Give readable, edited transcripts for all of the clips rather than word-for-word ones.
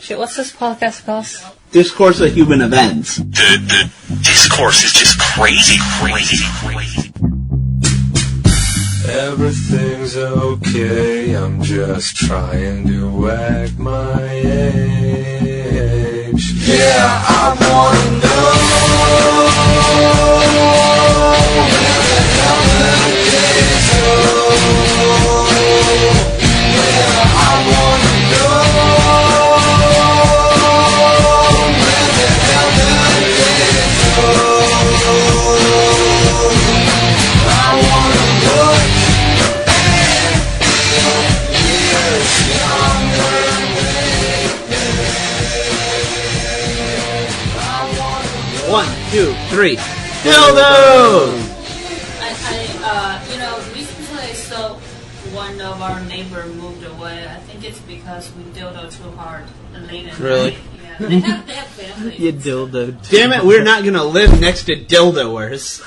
Shit, what's this podcast called? Discourse of Human Events. The discourse is just crazy. Everything's okay, I'm just trying to act my age. Yeah, I wanna know where the hell the days go. Yeah, I wanna know where the hell the days go. I wanna look One, two, three. Dildos! Recently I saw one of our neighbor moved away. I think it's because we dildo too hard late at Really? night. Yeah. They have family. You dildo. Damn it, we're not gonna live next to dildoers.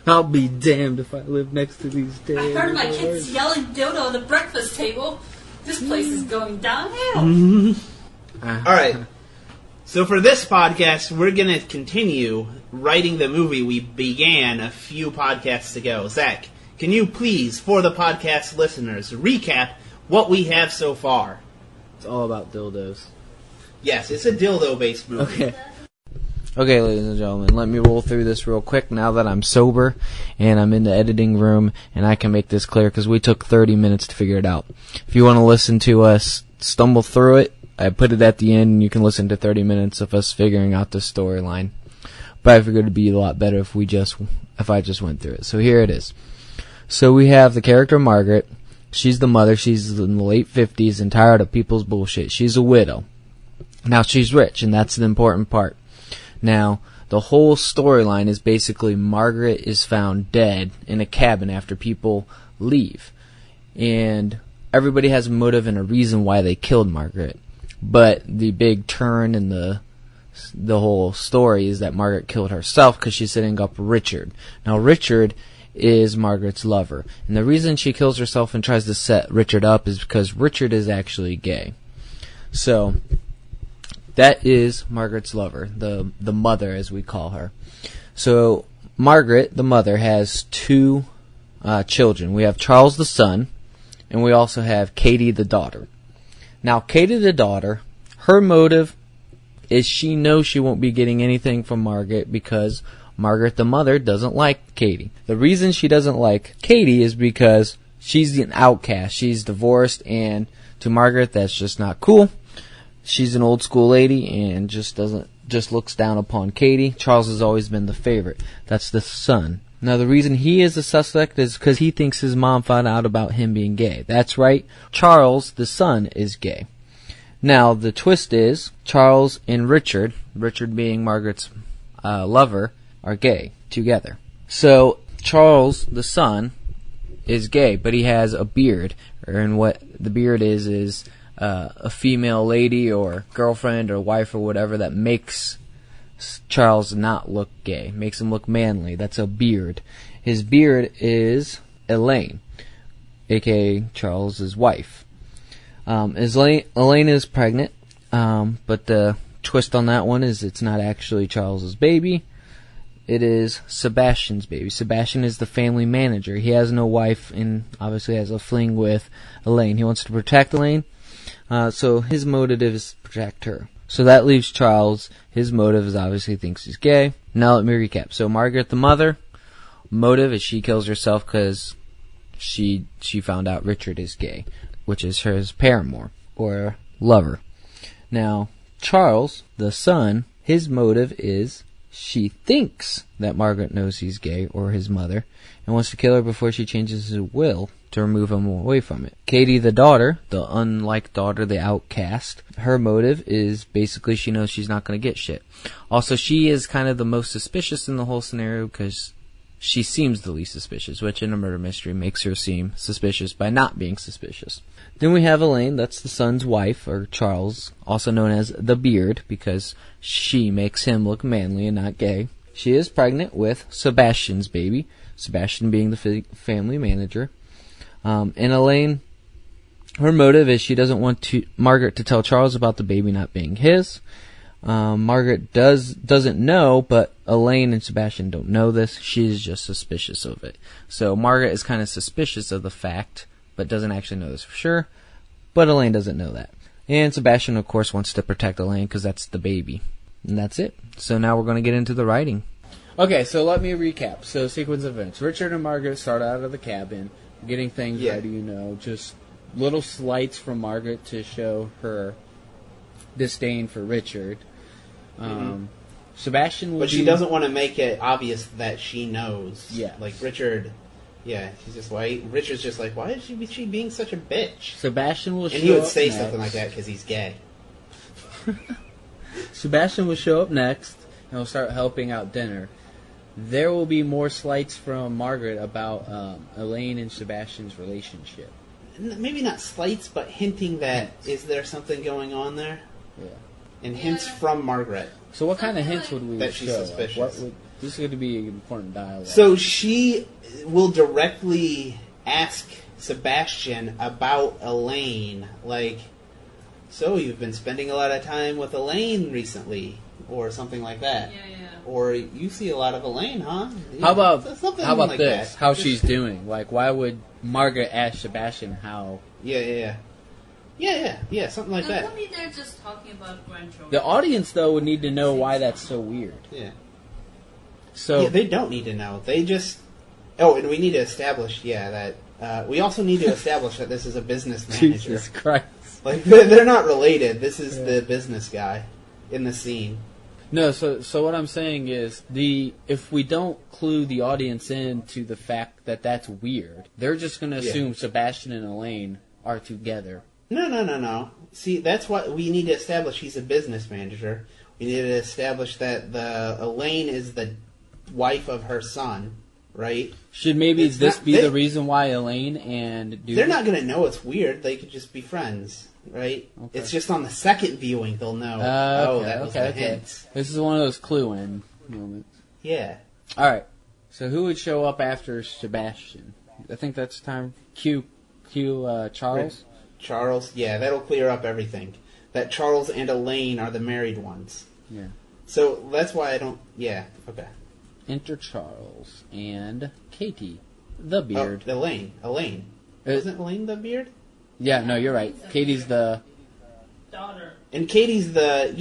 I'll be damned if I live next to these I dildos. heard my kids yelling dildo at the breakfast table. This place is going downhill. Alright. So for this podcast, we're gonna continue writing the movie we began a few podcasts ago. Zach, can you please, for the podcast listeners, recap what we have so far? It's all about dildos. Yes, it's a dildo-based movie. Okay, ladies and gentlemen, let me roll through this real quick now that I'm sober and I'm in the editing room and I can make this clear because we took 30 minutes to figure it out. If you want to listen to us stumble through it, I put it at the end and you can listen to 30 minutes of us figuring out the storyline. But I figured it'd be a lot better if I just went through it. So here it is. So we have the character Margaret. She's the mother. She's in the late 50s and tired of people's bullshit. She's a widow. Now she's rich, and that's the important part. Now, the whole storyline is basically Margaret is found dead in a cabin after people leave. And everybody has a motive and a reason why they killed Margaret. But the big turn in the whole story is that Margaret killed herself because she's setting up Richard. Now, Richard is Margaret's lover. And the reason she kills herself and tries to set Richard up is because Richard is actually gay. So that is Margaret's lover, the mother as we call her. So Margaret, the mother, has two children. We have Charles the son, and we also have Katie the daughter. Now Katie the daughter, her motive is she knows she won't be getting anything from Margaret because Margaret the mother doesn't like Katie. The reason she doesn't like Katie is because she's an outcast. She's divorced, and to Margaret that's just not cool. She's an old school lady and just looks down upon Katie. Charles has always been the favorite. That's the son. Now the reason he is a suspect is because he thinks his mom found out about him being gay. That's right. Charles, the son, is gay. Now the twist is Charles and Richard being Margaret's lover, are gay together. So Charles, the son, is gay, but he has a beard. And what the beard is a female lady or girlfriend or wife or whatever that makes Charles not look gay, makes him look manly. That's a beard. His beard is Elaine, aka Charles's wife. Elaine is pregnant, but the twist on that one is it's not actually Charles's baby. It is Sebastian's baby. Sebastian is the family manager. He has no wife and obviously has a fling with Elaine. He wants to protect Elaine. So his motive is to protect her. So that leaves Charles. His motive is obviously thinks he's gay. Now let me recap. So Margaret the mother, motive is she kills herself because she found out Richard is gay, which is his paramour or lover. Now Charles, the son, his motive is she thinks that Margaret knows he's gay or his mother and wants to kill her before she changes his will to remove him away from it. Katie the daughter, the unliked daughter, the outcast, her motive is basically she knows she's not going to get shit. Also, she is kind of the most suspicious in the whole scenario because she seems the least suspicious, which in a murder mystery makes her seem suspicious by not being suspicious. Then we have Elaine, that's the son's wife, or Charles, also known as the Beard, because she makes him look manly and not gay. She is pregnant with Sebastian's baby, Sebastian being the family manager. And Elaine Her motive is she doesn't want Margaret to tell Charles about the baby not being his. Margaret doesn't know, but Elaine and Sebastian don't know this. She's just suspicious of it. So Margaret is kind of suspicious of the fact, but doesn't actually know this for sure. But Elaine doesn't know that. And Sebastian, of course, wants to protect Elaine because that's the baby. And that's it. So now we're going to get into the writing. Okay, so let me recap. So, sequence of events. Richard and Margaret start out of the cabin, getting things ready, just little slights from Margaret to show her disdain for Richard. Sebastian will But she doesn't want to make it obvious that she knows. Yeah. Like, Richard... Yeah, she's just why Richard's just like, why is she being such a bitch? Sebastian will show up And he would say next. something like that because he's gay. Sebastian will show up next, and will start helping out dinner. There will be more slights from Margaret about Elaine and Sebastian's relationship. Maybe not slights, but hinting that is there something going on there? Yeah. And hints from Margaret. So what kind of hints would we That she's show? suspicious. This is going to be an important dialogue. So she will directly ask Sebastian about Elaine, like, so you've been spending a lot of time with Elaine recently, or something like that. Yeah. Or you see a lot of Elaine, huh? How about Something like this? that. How Just- she's doing? Like, why would Margaret ask Sebastian how? Yeah, something like that. Maybe they're just talking about grandchildren. The audience, though, would need to know why that's so weird. Yeah. So Yeah, they don't need to know. They just... Oh, and we need to establish, that... we also need to establish that this is a business manager. Jesus Christ. Like, they're not related. This is the business guy in the scene. No, so what I'm saying is if we don't clue the audience in to the fact that that's weird, they're just going to assume Sebastian and Elaine are together. No. See, that's what we need to establish. He's a business manager. We need to establish that Elaine is the wife of her son, right? Should maybe It's this not- be they- the reason why Elaine and Dude... They're not going to know it's weird. They could just be friends, right? Okay. It's just on the second viewing they'll know. That was the hint. This is one of those clue-in moments. Yeah. All right. So who would show up after Sebastian? I think that's time. Cue Charles. Charles, that'll clear up everything. That Charles and Elaine are the married ones. Yeah. So that's why I don't... Yeah, okay. Enter Charles and Katie, the beard. Oh, Elaine. Isn't Elaine the beard? Yeah, no, you're right. Katie's the Daughter. And Katie's the,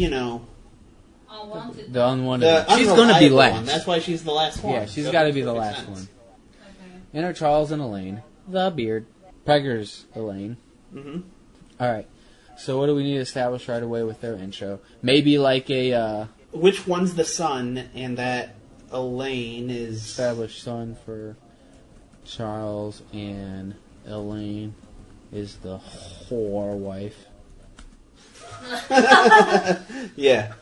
Unwanted. the unwanted. the She's going to be unreliable last. one. That's why she's the last one. Yeah, she's So got to that be the makes last sense. one. Okay. Enter Charles and Elaine, the beard. Pegger's Elaine. Mm-hmm. All right. So what do we need to establish right away with their intro? Maybe like a Which one's the son, and that Elaine is... established son for Charles, and Elaine is the whore wife. Yeah.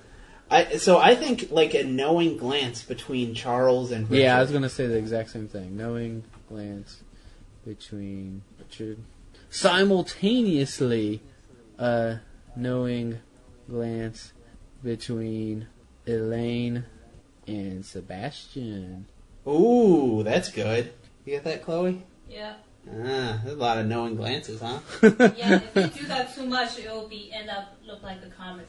I think like a knowing glance between Charles and Richard. Yeah, I was going to say the exact same thing. Knowing glance between Richard. Simultaneously, knowing glance between Elaine and Sebastian. Ooh, that's good. You get that, Chloe? Yeah. Ah, there's a lot of knowing glances, huh? Yeah, if you do that too much, it will end up look like a comedy,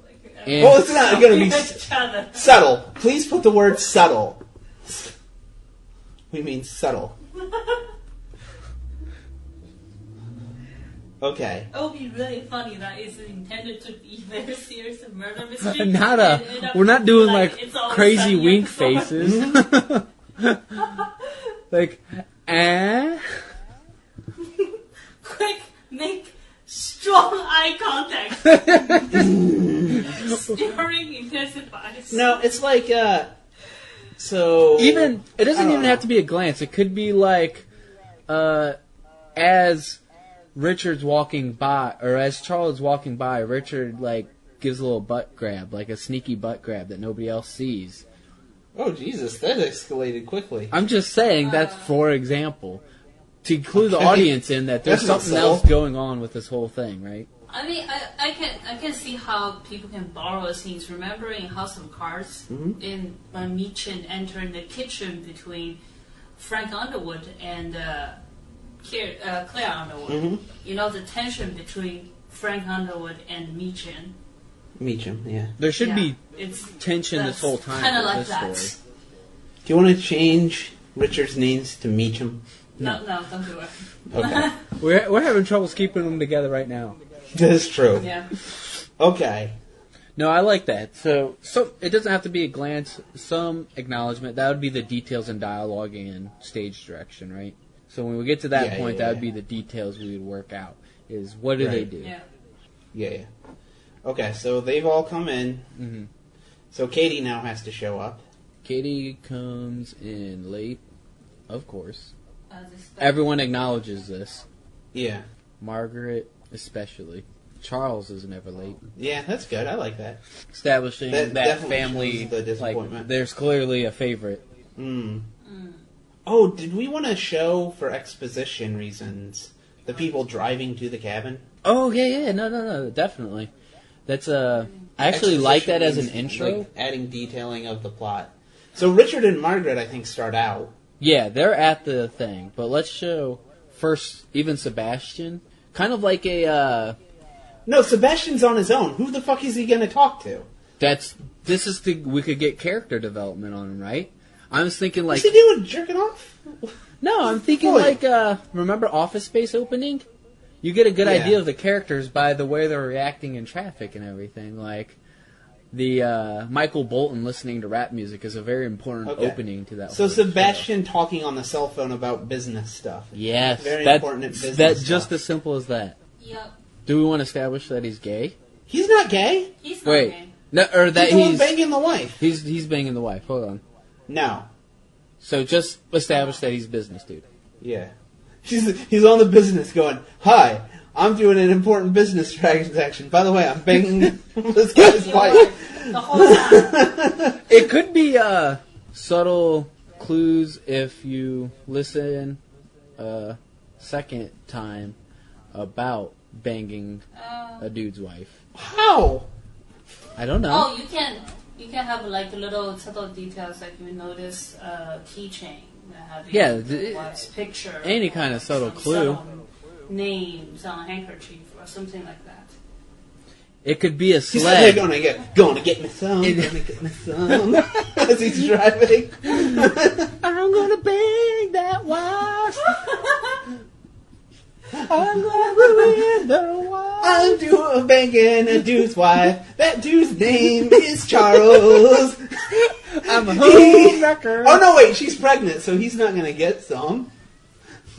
Like, And- Well, it's not going to be each other. subtle. Please put the word subtle. We mean subtle. Okay. It would be really funny that it's intended to be very serious and murder mystery. We're not doing like it's all crazy sunny wink episode. faces. Like, Quick, make strong eye contact. Staring intensifies. No, it's like, so... Even it I doesn't don't even know. have to be a glance. It could be like, as Richard's walking by, or as Charles is walking by, Richard like gives a little butt grab, like a sneaky butt grab that nobody else sees. Oh, Jesus, that escalated quickly. I'm just saying that's for example, to clue the Okay. audience in that there's That's not something subtle. else going on with this whole thing, right? I mean, I can see how people can borrow scenes. Remember in House of Cards, in when Meechin entering the kitchen between Frank Underwood and Claire Underwood. Mm-hmm. You know the tension between Frank Underwood and Meacham. Meacham, yeah. There should be It's tension this whole time. Kind of for like this that. story. Do you want to change Richard's names to Meacham? No, don't do it. Okay. We're having troubles keeping them together right now. That is true. Yeah. Okay. No, I like that. So it doesn't have to be a glance. Some acknowledgement. That would be the details and dialogue and stage direction, right? So when we get to that Yeah, point, yeah, that would yeah. be the details we would work out. Is what do they Right. do? Yeah. Yeah. Okay, so they've all come in. Mm-hmm. So Katie now has to show up. Katie comes in late, of course. As expected. Everyone acknowledges this. Yeah. Margaret, especially. Charles is never late. Yeah, that's good. I like that. Establishing That that, definitely family, shows the disappointment. like, there's clearly a favorite. Mm. Oh, did we want to show, for exposition reasons, the people driving to the cabin? Oh, yeah, no, definitely. That's, I actually like that as an Exposition intro. means, like, adding detailing of the plot. So Richard and Margaret, I think, start out. Yeah, they're at the thing, but let's show first, even Sebastian, kind of like a, No, Sebastian's on his own. Who the fuck is he going to talk to? we could get character development on him, right? I was thinking like, What's he doing? Jerking off? no, I'm thinking Boy. like, remember Office Space opening? You get a good Yeah. idea of the characters by the way they're reacting in traffic and everything. Like, the Michael Bolton listening to rap music is a very important Okay. opening to that So whole show. Sebastian talking on the cell phone about business stuff. Yes, Very that- important in business That's stuff. just as simple as that. Yep. Do we want to establish that he's gay? He's not gay. He's not Wait, gay. no, or that He's the one he's banging the wife. he's banging the wife. Hold on. No. So just establish that he's business dude. Yeah. He's on the business going, hi, I'm doing an important business transaction. By the way, I'm banging this guy's Your wife. wife, the whole time. It could be subtle clues if you listen a second time about banging a dude's wife. How? I don't know. Oh, you can have like little subtle details, like you notice keychain having Yeah, the wife's picture, any kind of subtle some clue. subtle names on a handkerchief or something like that. It could be a He's like, sled. gonna get me some, gonna get me some. As he's driving. I'm gonna bang that wife. I'm gonna ruin the wife. I'm doing banging a dude's wife. That dude's name is Charles. I'm a home wrecker. Oh no, wait, she's pregnant, so he's not gonna get some.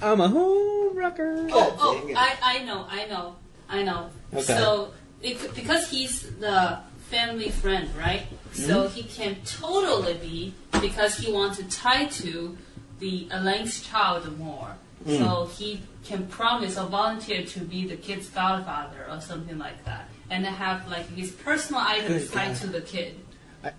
I'm a home wrecker. Oh, dang it. I know. Okay. So because he's the family friend, right? So he can totally be, because he wants to tie to the Elaine's child more. So he can promise or volunteer to be the kid's godfather or something like that, and have like his personal items Good tied God. to the kid.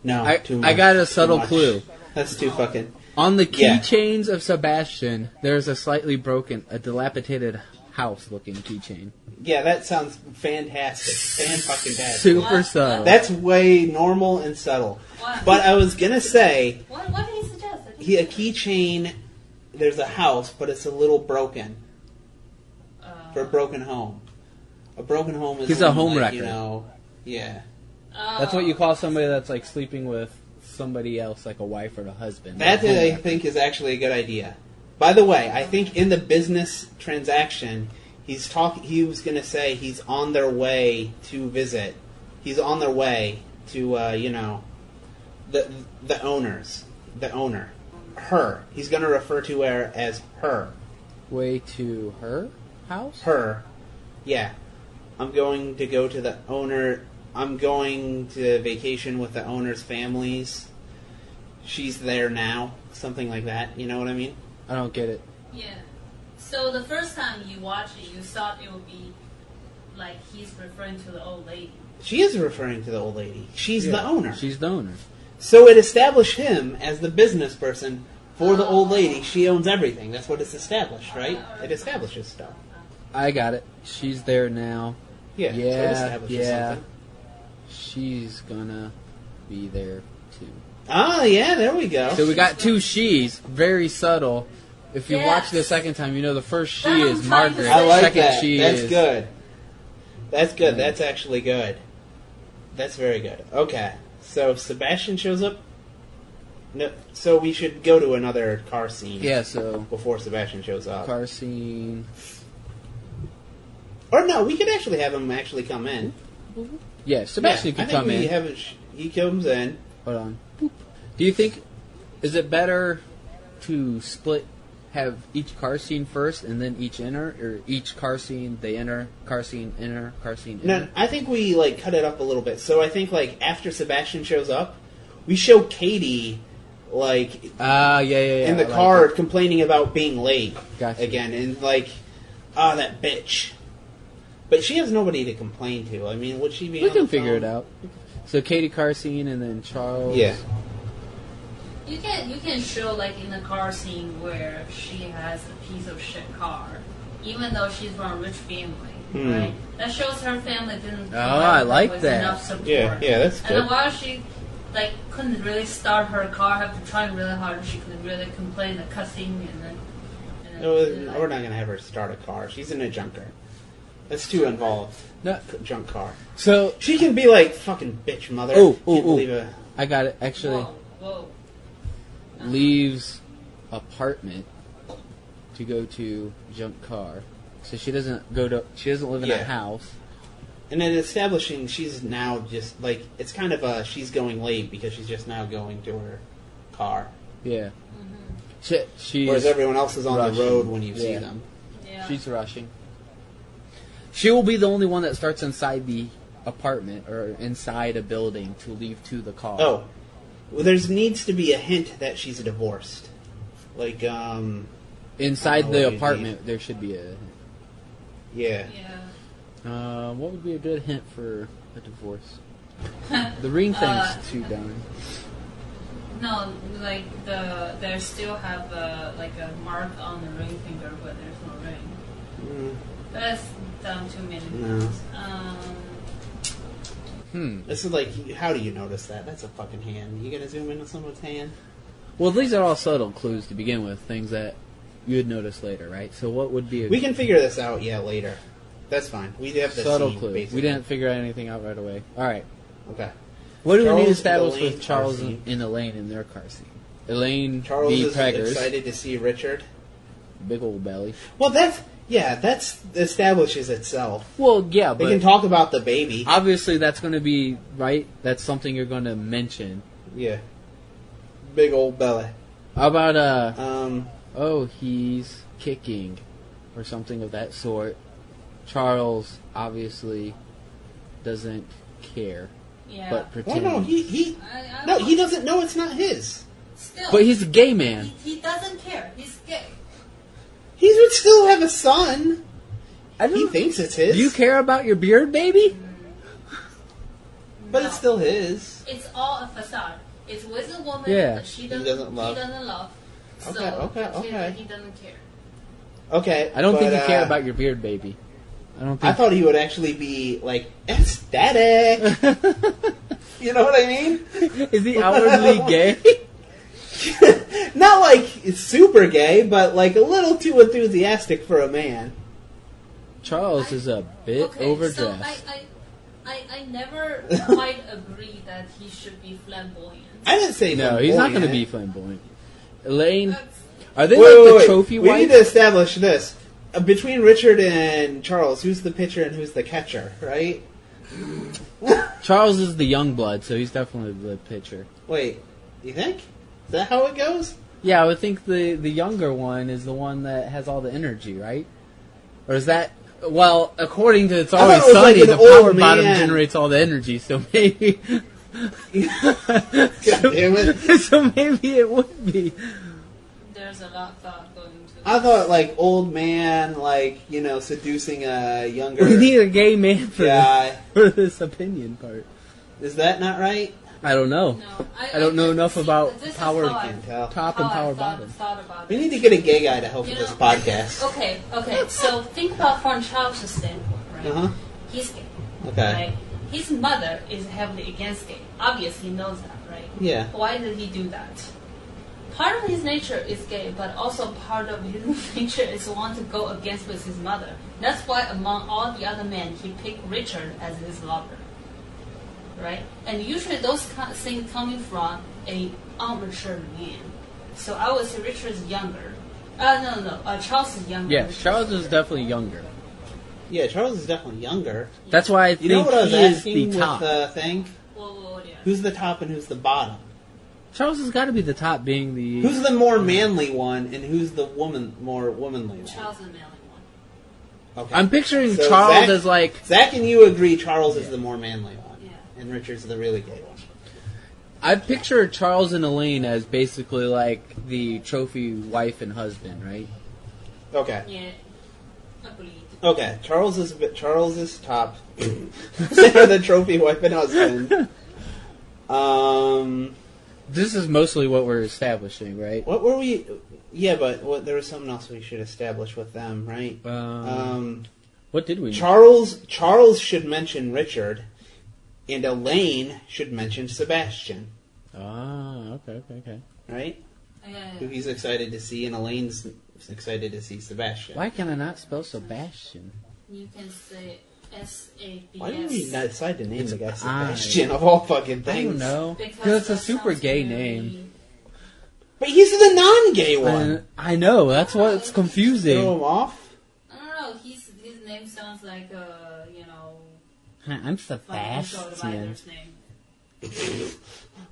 No, too much. I got a Too subtle much. clue. That's too fucking. On the Yeah. keychains of Sebastian, there's a slightly broken, a dilapidated house-looking keychain. Yeah, that sounds fantastic. Fan-fucking-tastic. Super What? subtle. That's way normal and subtle. What? But I was gonna say, What did he suggest? a keychain, there's a house, but it's a little broken. For a broken home. A broken home is He's a when, home like, wrecker. you know, yeah. That's what you call somebody that's like sleeping with somebody else, like a wife or a husband. That A home I wrecker. think is actually a good idea. By the way, I think in the business transaction, he was going to say he's on their way to visit. He's on their way to, the owners. The owner. Her. He's going to refer to her as her. Way to her house? Her. Yeah. I'm going to go to the owner. I'm going to vacation with the owner's families. She's there now. Something like that. You know what I mean? I don't get it. Yeah. So the first time you watched it, you thought it would be like he's referring to the old lady. She is referring to the old lady. She's the owner. She's the owner. So it established him as the business person for the old lady. She owns everything. That's what it's established, right? It establishes stuff. I got it. She's there now. Yeah. So it Yeah, establishes yeah. something. She's gonna be there too. Ah, yeah, there we go. So we got two she's, very subtle, If you Yes. watch the second time, you know the first she That's what is I'm trying to Margaret. say. I like second that. she That's is good. That's good. Yeah. That's actually good. That's very good. Okay. So Sebastian shows up. No. So we should go to another car scene. Yeah, so Before Sebastian shows up. car scene. Or no, we could actually have him actually come in. Yeah, Sebastian Yeah, could I think come we in. have it he comes in. Hold on. Boop. Do you think is it better to split, have each car scene first and then each enter, or each car scene they enter, car scene enter, car scene No, enter? I think we like cut it up a little bit. So I think like after Sebastian shows up, we show Katie like Yeah. in the I like car it. complaining about being late Gotcha. again, and like, that bitch. But she has nobody to complain to. I mean, would she be? We on can the figure phone? it out. So Katie car scene and then Charles. Yeah. You can show like in the car scene where she has a piece of shit car, even though she's from a rich family, right? That shows her family didn't. I provide her like with that. Enough support. Yeah, that's And good. then while she like couldn't really start her car, have to try really hard. She couldn't really complain, the cussing, and then. No, we're not gonna have her start a car. She's in a junker. That's too involved. No. Junk car. So She can be like fucking bitch mother. Oh, Can't believe it. I got it. Actually, Whoa. leaves apartment to go to junk car. So she doesn't go to. She doesn't live in Yeah. a house. And then establishing she's now just like it's kind of she's going late because she's just now going to her car, Yeah. She's whereas everyone else is on rushing. the road when you see Yeah. them. Yeah. She's rushing. She will be the only one that starts inside the apartment or inside a building to leave to the car. Oh, well, there needs to be a hint that she's divorced. Like, Inside I don't know the what you apartment, there should be a. yeah. Yeah. What would be a good hint for a divorce? The ring thing's too done. No, like they still have like a mark on the ring finger, but there's no ring. That's done too many No. times. This is like, how do you notice that? That's a fucking hand. You gonna zoom in on someone's hand? Well, these are all subtle clues to begin with, things that you would notice later, right? So what would be a We can figure this out, later. That's fine. We have the subtle scene, clue? basically. We didn't figure anything out right away. All right. Okay. What do we need to Charles, establish Elaine, with Charles car scene. and Elaine in their car scene? Elaine Charles v. is Preggers, excited to see Richard. big old belly. Well, that's establishes itself. Well, yeah, They but can talk about the baby. obviously that's going to be right. That's something you're going to mention. Yeah. Big old belly. How about Um, he's kicking, or something of that sort. Charles obviously doesn't care, Yeah. but well, pretends. no, he I no, don't- he doesn't know it's not his. Still, But he's a gay man. he doesn't care. He's gay. He would still have a son. I He thinks it's his. Do you care about your beard, baby? But No. it's still his. It's all a facade. It's with a woman Yeah. that she doesn't love. He doesn't love. Okay, So okay, that's it, okay. He doesn't care. Okay. I don't think but, you care about your beard, baby. I don't I think. thought he would actually be like ecstatic. You know what I mean? Is he outwardly gay? Not like super gay, but like a little too enthusiastic for a man. Charles is a bit Okay, overdressed. so I never quite agree that he should be flamboyant. I didn't say No, he's not going to flamboyant. be flamboyant. Elaine, That's- are they Wait, like the wait. trophy We wife? need to establish this. Between Richard and Charles, who's the pitcher and who's the catcher, right? Charles is the young blood, so he's definitely the pitcher. Wait, you think? Is that how it goes? Yeah, I would think the younger one is the one that has all the energy, right? Or is that... Well, according to It's I thought Always it was like Sunny, an the old power bottom man. generates all the energy, so maybe... God damn it. so maybe it would be. There's a lot of thought going into I thought like old man, like, seducing a younger We need a gay man for, guy. for this opinion part. Is that not right? I don't know. No, I don't know enough about this is power how I- Can't tell. top how and I power thought bottom. about We it. need to get a gay guy to help You with this know- podcast. Okay. So think about from Charles' standpoint, right? Uh-huh. He's gay. Okay. Right? His mother is heavily against gay. Obviously, he knows that, right? Yeah. Why did he do that? part of his nature is gay, but also part of his nature is want to go against with his mother. That's why among all the other men, he picked Richard as his lover. Right? And usually those kind of things coming from a immature man. So I would say Richard's younger. Charles is younger. Yeah, Charles is definitely younger. Yeah, Charles is definitely younger. That's why I think You know what I was he is asking the top. with the thing? Yeah. Who's the top and who's the bottom? Charles has got to be the top, being the... Who's the more manly one, and who's the more womanly one? Charles is the manly one. Okay. I'm picturing So Charles Zach- as like... Zach and you agree Charles is the more manly one, Yeah. and Richard's the really gay one. I picture Charles and Elaine as basically like the trophy wife and husband, right? Okay. Yeah. Agreed. Okay. Charles is top. They're the trophy wife and husband. This is mostly what we're establishing, right? What were we? Yeah, but there was something else we should establish with them, right? What did we? Charles should mention Richard, and Elaine should mention Sebastian. Ah, okay. Right? Yeah. Who he's excited to see, and Elaine's excited to see Sebastian. Why can I not spell Sebastian? You can say S-A-B-S. Why did we decide to name It's the guy I. Sebastian of all fucking I things? don't know. Because Because it's a that super sounds gay very- name. But he's the non-gay one. I know, that's what's Throw confusing. him off. I don't know. His name sounds like Hi, I'm financial Sebastian. advisor's name.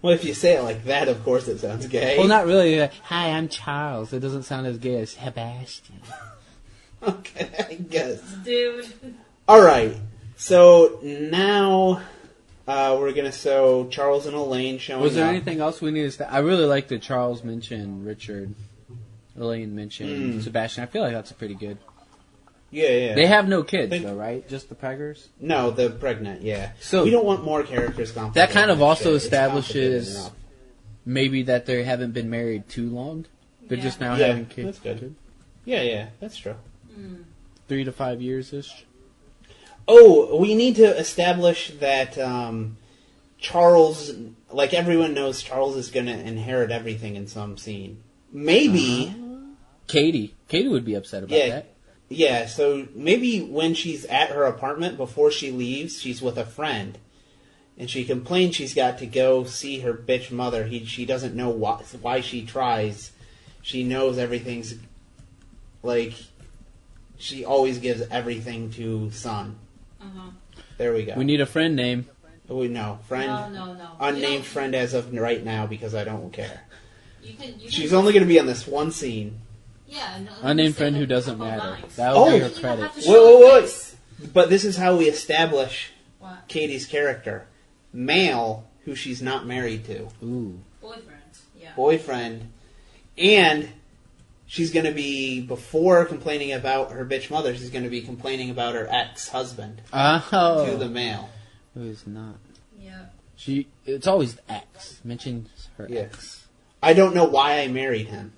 Well, if you say it like that, of course it sounds gay. Well, not really. Hi, I'm Charles. It doesn't sound as gay as Sebastian. Okay, I guess. Dude. All right. So now we're gonna show Charles and Elaine showing Was there up. anything else we needed to... I really like that Charles mentioned Richard. Elaine mentioned Sebastian. I feel like that's pretty good. Yeah. They have no kids, Think- though, right? Just the Peggers? No, the pregnant. Yeah. So- we don't want more characters complicated. That kind of than also shit. It's establishes complicated enough. maybe that they haven't been married too long. They're Yeah. just now Yeah, having kids. that's good. Yeah, that's true. 3 to 5 years-ish. Oh, we need to establish that Charles, like everyone knows, Charles is going to inherit everything in some scene. Maybe, Katie would be upset about Yeah. that. yeah, so maybe when she's at her apartment, before she leaves, she's with a friend. And she complains she's got to go see her bitch mother. She doesn't know why she tries. She knows everything's, like, she always gives everything to son. Uh-huh. There we go. We need a friend name. Oh, no, friend. No. Unnamed friend as of right now because I don't care. You can She's only going to be on this one scene. Yeah. No, Unnamed say friend who like a doesn't couple matter. lines. That would Oh. be You her don't credit. have to show the Wait. face. But this is how we establish What? Katie's character. Male, who she's not married to. Ooh. Boyfriend. Yeah. Boyfriend. And she's going to be, before complaining about her bitch mother, she's going to be complaining about her ex-husband Oh. to the male. Who is not. Yeah. It's always X. Mention her Yeah. X. I don't know why I married him.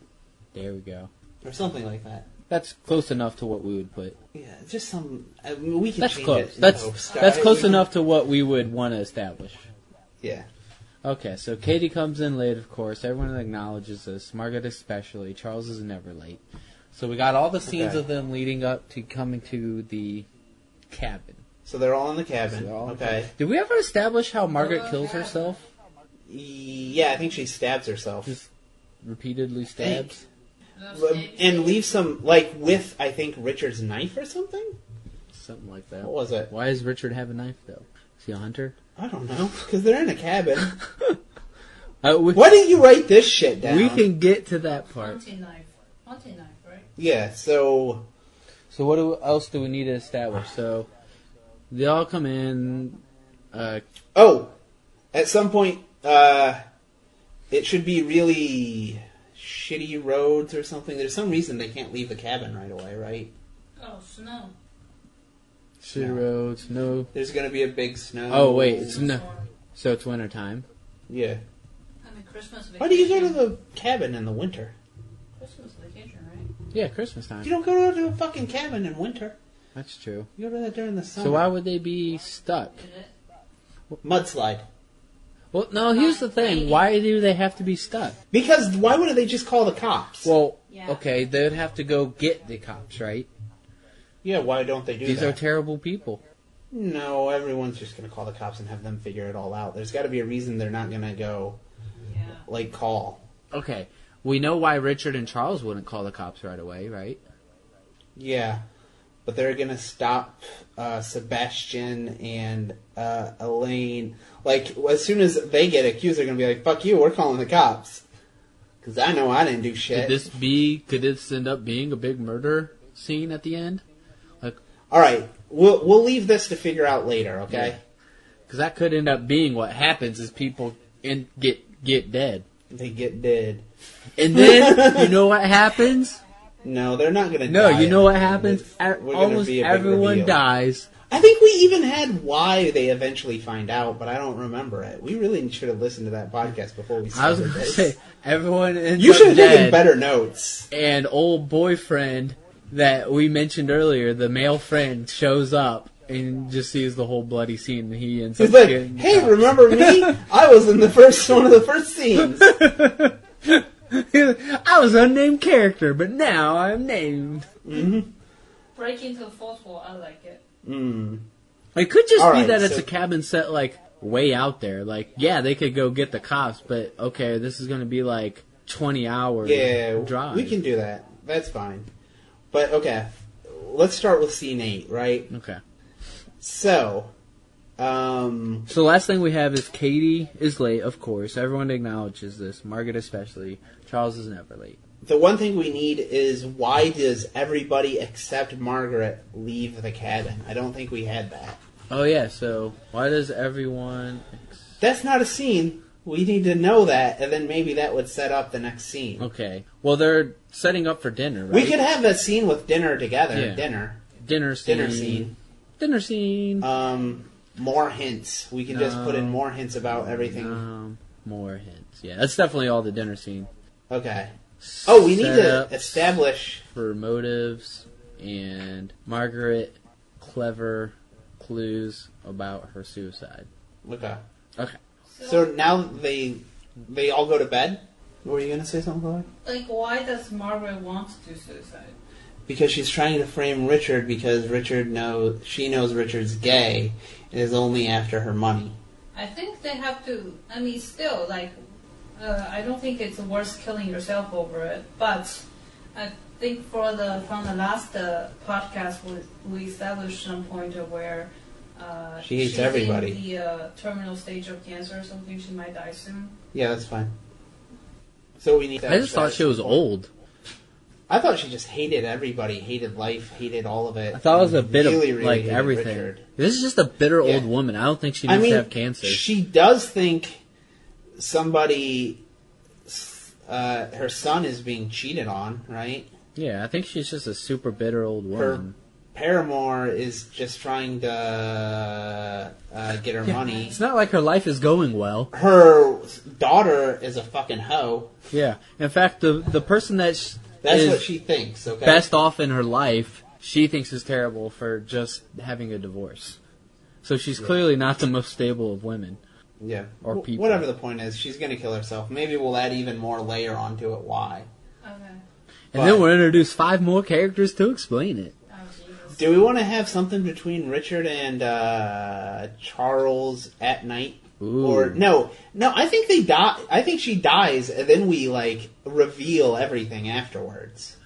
There we go. Or something like that. That's close enough to what we would put. Yeah, just some... I mean, we can That's change close. it. in That's post. that's I- close we- enough to what we would want to establish. Yeah. Okay, so Katie comes in late, of course. Everyone acknowledges this. Margaret especially. Charles is never late. So we got all the scenes Okay. of them leading up to coming to the cabin. So they're all in the cabin. So they're all- Okay. Did we ever establish how Margaret kills herself? Yeah, I think she stabs herself. Just repeatedly stabs? And leaves some, like, with, I think, Richard's knife or something? Something like that. What was it? Why does Richard have a knife, though? Is he a hunter? I don't know. Because they're in a cabin. We, Why didn't you write this shit down? we can get to that part. Hunting knife. Hunting knife, right? Yeah, so... So what else do we need to establish? So they all come in. Oh! At some point, it should be really shitty roads or something. There's some reason they can't leave the cabin right away, right? Oh, snow. Shitty No. roads, no. There's going to be a big snow. Oh wait, it's no. Storm. So it's winter time. Yeah. I mean, Christmas vacation. Why do you go to the cabin in the winter? Christmas vacation, right? Yeah, Christmas time. You don't go to a fucking cabin in winter. That's true. You go to that during the summer. So why would they be stuck? Is it? Mudslide. Well, no, here's the thing. Why do they have to be stuck? Because why wouldn't they just call the cops? Well, Yeah. okay, they'd have to go get the cops, right? Yeah, why don't they do These that? are terrible people. No, everyone's just going to call the cops and have them figure it all out. There's got to be a reason they're not going to go, call. Okay, we know why Richard and Charles wouldn't call the cops right away, right? Yeah, but they're going to stop Sebastian and Elaine. Like, as soon as they get accused, they're going to be like, fuck you, we're calling the cops. Because I know I didn't do shit. Could this end up being a big murder scene at the end? Like, all right, we'll leave this to figure out later, okay? Because that could end up being what happens is people get dead. They get dead. And then, you know what happens? No, they're not going to die. No, you know what happens? We're gonna Almost be a big everyone reveal. dies. I think we even had why they eventually find out, but I don't remember it. We really should have listened to that podcast before we I was started going to this. say, everyone ends You up should have taken dead. better notes. And old boyfriend that we mentioned earlier, the male friend, shows up and just sees the whole bloody scene, and he ends He's up like, getting hey, shot. remember me? I was in one of the first scenes. I was an unnamed character, but now I'm named. Break into the fourth wall. I like it. It could just All be right, that it's so- a cabin set, like, way out there. Like, yeah, they could go get the cops, but, okay, this is going to be, like, 20 hours drive. we can do that. That's fine. But, okay, let's start with scene 8, right? Okay. So, So the last thing we have is Katie is late, of course. Everyone acknowledges this. Margaret especially. Charles is never late. the one thing we need is why does everybody except Margaret leave the cabin? I don't think we had that. Oh, yeah, so why does everyone... That's not a scene. We need to know that, and then maybe that would set up the next scene. Okay. Well, they're setting up for dinner, right? We could have a scene with dinner together. Yeah. Dinner scene. Dinner scene. More hints. We can just put in more hints about everything. More hints. Yeah, that's definitely all the dinner scene. Okay. Oh, we need to Setups establish... for motives and Margaret clever clues about her suicide. Okay. Okay. So now they all go to bed? Were you going to say something, Chloe? Like, why does Margaret want to do suicide? Because she's trying to frame Richard because she knows Richard's gay and is only after her money. I think they have to. I mean, still, like, I don't think it's worth killing yourself over it. But I think from the last podcast, we established some point of where She hates she's everybody. in the terminal stage of cancer or something. She might die soon. Yeah, that's fine. So we need. I just thought she was old. I thought she just hated everybody, hated life, hated all of it. I thought it was a bit really, of, really like, hated everything. Richard. This is just a bitter Yeah. old woman. I don't think she needs to have cancer. She does think somebody, her son is being cheated on, right? Yeah, I think she's just a super bitter old Her woman. paramour is just trying to get her money. It's not like her life is going well. Her daughter is a fucking hoe. Yeah. In fact, the person that That's is what she thinks, okay? best off in her life, she thinks is terrible for just having a divorce. So she's clearly not the most stable of women. Yeah. Or people. Whatever the point is, she's going to kill herself. Maybe we'll add even more layer onto it why. Okay. And then we'll introduce 5 more characters to explain it. Oh, Jesus. Do we want to have something between Richard and Charles at night? Ooh. Or no, I think they die. I think she dies, and then we reveal everything afterwards.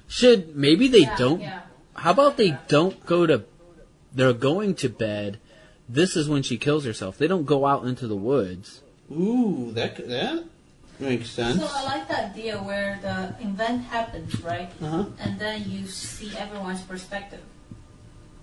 Maybe they don't. Yeah. How about they don't go to... They're going to bed. This is when she kills herself. They don't go out into the woods. Ooh, that makes sense. So I like the idea where the event happens, right? Uh-huh. And then you see everyone's perspective.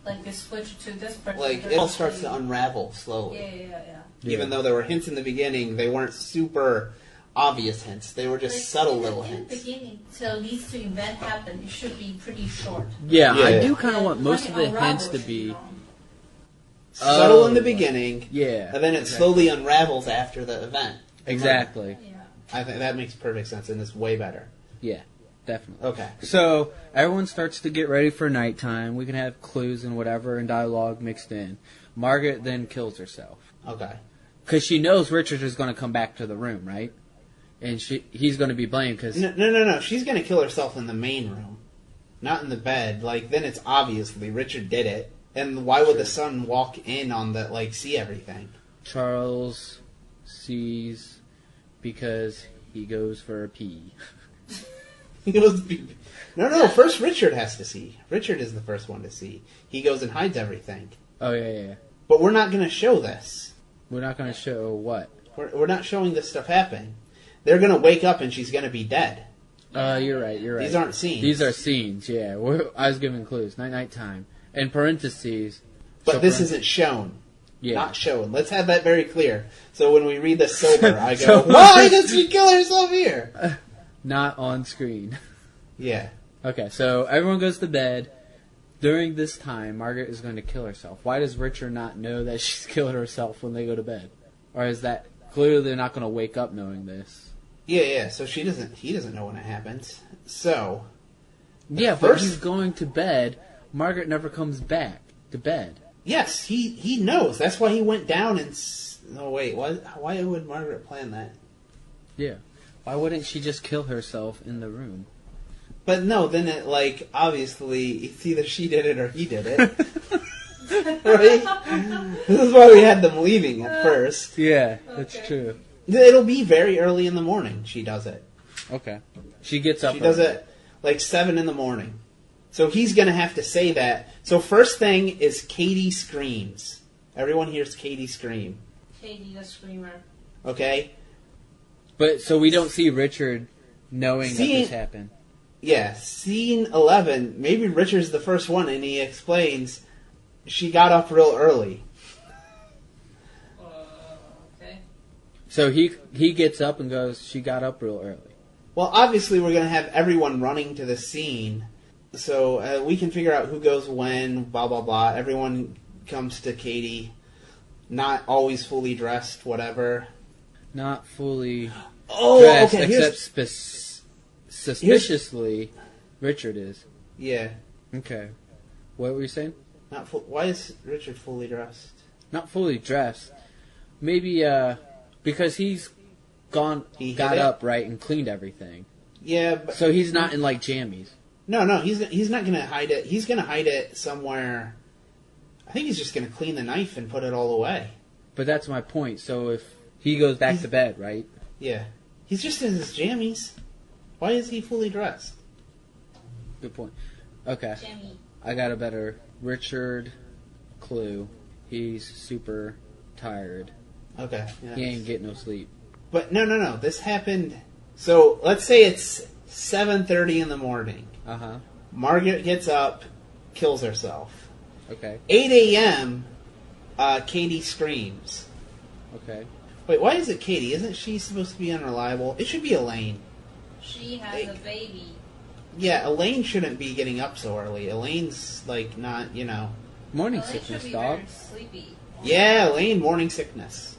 Like, they switch to this person. Like it all starts to unravel slowly. Yeah. Even though there were hints in the beginning, they weren't super obvious hints. They were just subtle little in hints. the beginning, till these two events happen, it should be pretty short. Yeah, Yeah. I do kind of And want most of when the it hints to unravels, be... you know. Subtle in the Oh. beginning, Yeah. and then it slowly unravels after the event. Exactly. Yeah. I think that makes perfect sense, and it's way better. Yeah, definitely. Okay. So, everyone starts to get ready for nighttime. We can have clues and whatever and dialogue mixed in. Margaret then kills herself. Okay. Because she knows Richard is going to come back to the room, right? And he's going to be blamed because... No. She's going to kill herself in the main room. Not in the bed. Like, then it's obviously Richard did it. And why would the son walk in on the, like, see everything? Charles sees because he goes for a pee. He goes to pee. No, first Richard has to see. Richard is the first one to see. He goes and hides everything. Oh, yeah. But we're not going to show this. We're not going to show what? We're not showing this stuff happen. They're going to wake up and she's going to be dead. You're right. These aren't scenes. These are scenes, yeah. I was giving clues. Night time. In parentheses. But this isn't shown. Yeah. Not shown. Let's have that very clear. So when we read this sober, I go, why does she kill herself here? Not on screen. Yeah. Okay, so everyone goes to bed. During this time, Margaret is going to kill herself. Why does Richard not know that she's killed herself when they go to bed? Or is that clearly they're not going to wake up knowing this? Yeah. So he doesn't know when it happens. So. Yeah, but he's going to bed. Margaret never comes back to bed. Yes, he knows. That's why he went down and... No, wait. Why would Margaret plan that? Yeah. Why wouldn't she just kill herself in the room? But no, then it, like, obviously, it's either she did it or he did it. Right? This is why we had them leaving at first. Yeah, that's true. It'll be very early in the morning she does it. Okay. She gets up. She does it, like, 7 in the morning. So he's going to have to say that. So first thing is Katie screams. Everyone hears Katie scream. Katie the screamer. Okay? But, so we don't see Richard knowing that this happened. Yeah, scene 11, maybe Richard's the first one, and he explains she got up real early. Okay. So he gets up and goes, she got up real early. Well, obviously we're going to have everyone running to the scene, so we can figure out who goes when, blah, blah, blah. Everyone comes to Katie, not always fully dressed, whatever. Not fully dressed, okay, except suspiciously, Richard is. Yeah. Okay. What were you saying? Why is Richard fully dressed? Not fully dressed. Maybe because he's got up, right, and cleaned everything. Yeah, but... So he's not in, like, jammies. No, he's not going to hide it. He's going to hide it somewhere. I think he's just going to clean the knife and put it all away. But that's my point. So if he goes back to bed, right? Yeah. He's just in his jammies. Why is he fully dressed? Good point. Okay. Jammy. I got a better Richard clue. He's super tired. Okay. Yeah. He ain't getting no sleep. But no. This happened... So, let's say it's 7:30 in the morning. Uh-huh. Margaret gets up, kills herself. Okay. 8 a.m., Katie screams. Okay. Wait, why is it Katie? Isn't she supposed to be unreliable? It should be Elaine. She has a baby. Yeah, Elaine shouldn't be getting up so early. Elaine's, like, not, Morning Elaine sickness, should be dog. very sleepy. Yeah, Elaine, morning sickness.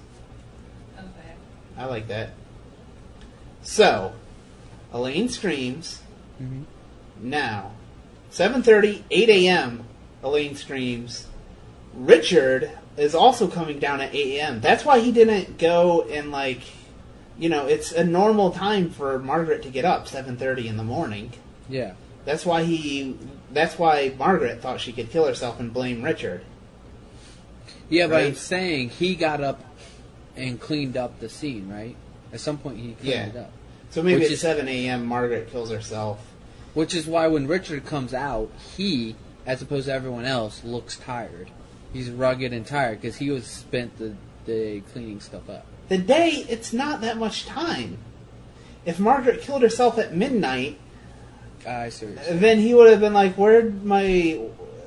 Okay. I like that. So, Elaine screams. Mm-hmm. Now, 7:30, 8 a.m., Elaine screams. Richard is also coming down at 8 a.m. That's why he didn't go and, like, it's a normal time for Margaret to get up, 7:30 in the morning. Yeah. That's why Margaret thought she could kill herself and blame Richard. Yeah, but Right? I'm saying he got up and cleaned up the scene, right? At some point he cleaned it up. So maybe Which at is- 7 a.m. Margaret kills herself. Which is why when Richard comes out, he, as opposed to everyone else, looks tired. He's rugged and tired because he was spent the day cleaning stuff up. The day, it's not that much time. If Margaret killed herself at midnight, I see what you're saying. then he would have been like, where'd my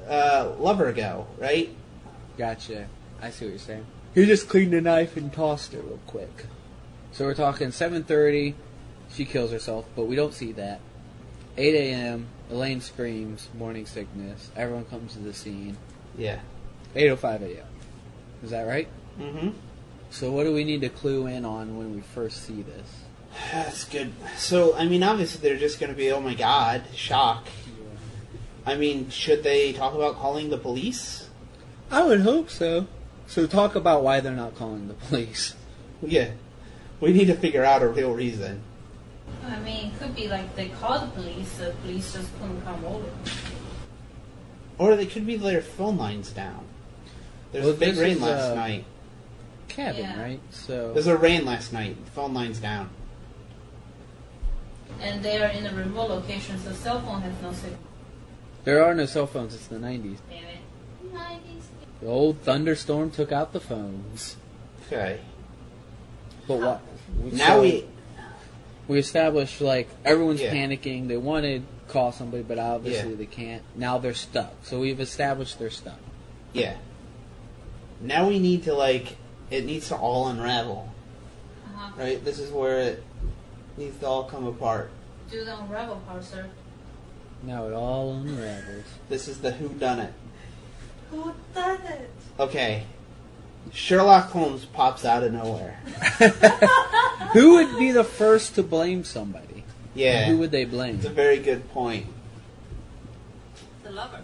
lover go, right? Gotcha. I see what you're saying. He just cleaned the knife and tossed it real quick. So we're talking 7:30, she kills herself, but we don't see that. 8 a.m., Elaine screams, morning sickness, everyone comes to the scene. Yeah. 8:05 a.m. Is that right? Mm-hmm. So what do we need to clue in on when we first see this? That's good. So, I mean, obviously they're just going to be, oh my god, shock. I mean, should they talk about calling the police? I would hope so. So talk about why they're not calling the police. Yeah. We need to figure out a real reason. I mean, it could be like they called the police just couldn't come over. Or they could be their phone lines down. There's a big rain last night. Cabin, right? So There's a rain last night. Phone lines down. And they are in a remote location, so cell phone has no signal. there are no cell phones. It's the 90s. Damn it. 90s. The old thunderstorm took out the phones. Okay. But what? Now we established, like, everyone's Yeah. panicking. They want to call somebody, but obviously they can't. Now they're stuck. So we've established they're stuck. Yeah. Now we need to, like, it needs to all unravel. Uh-huh. Right? This is where it needs to all come apart. Do the unravel part, sir. Now it all unravels. This is the whodunit. Who done it? Okay. Sherlock Holmes pops out of nowhere. Who would be the first to blame somebody? Yeah. Who would they blame? It's a very good point. The lover.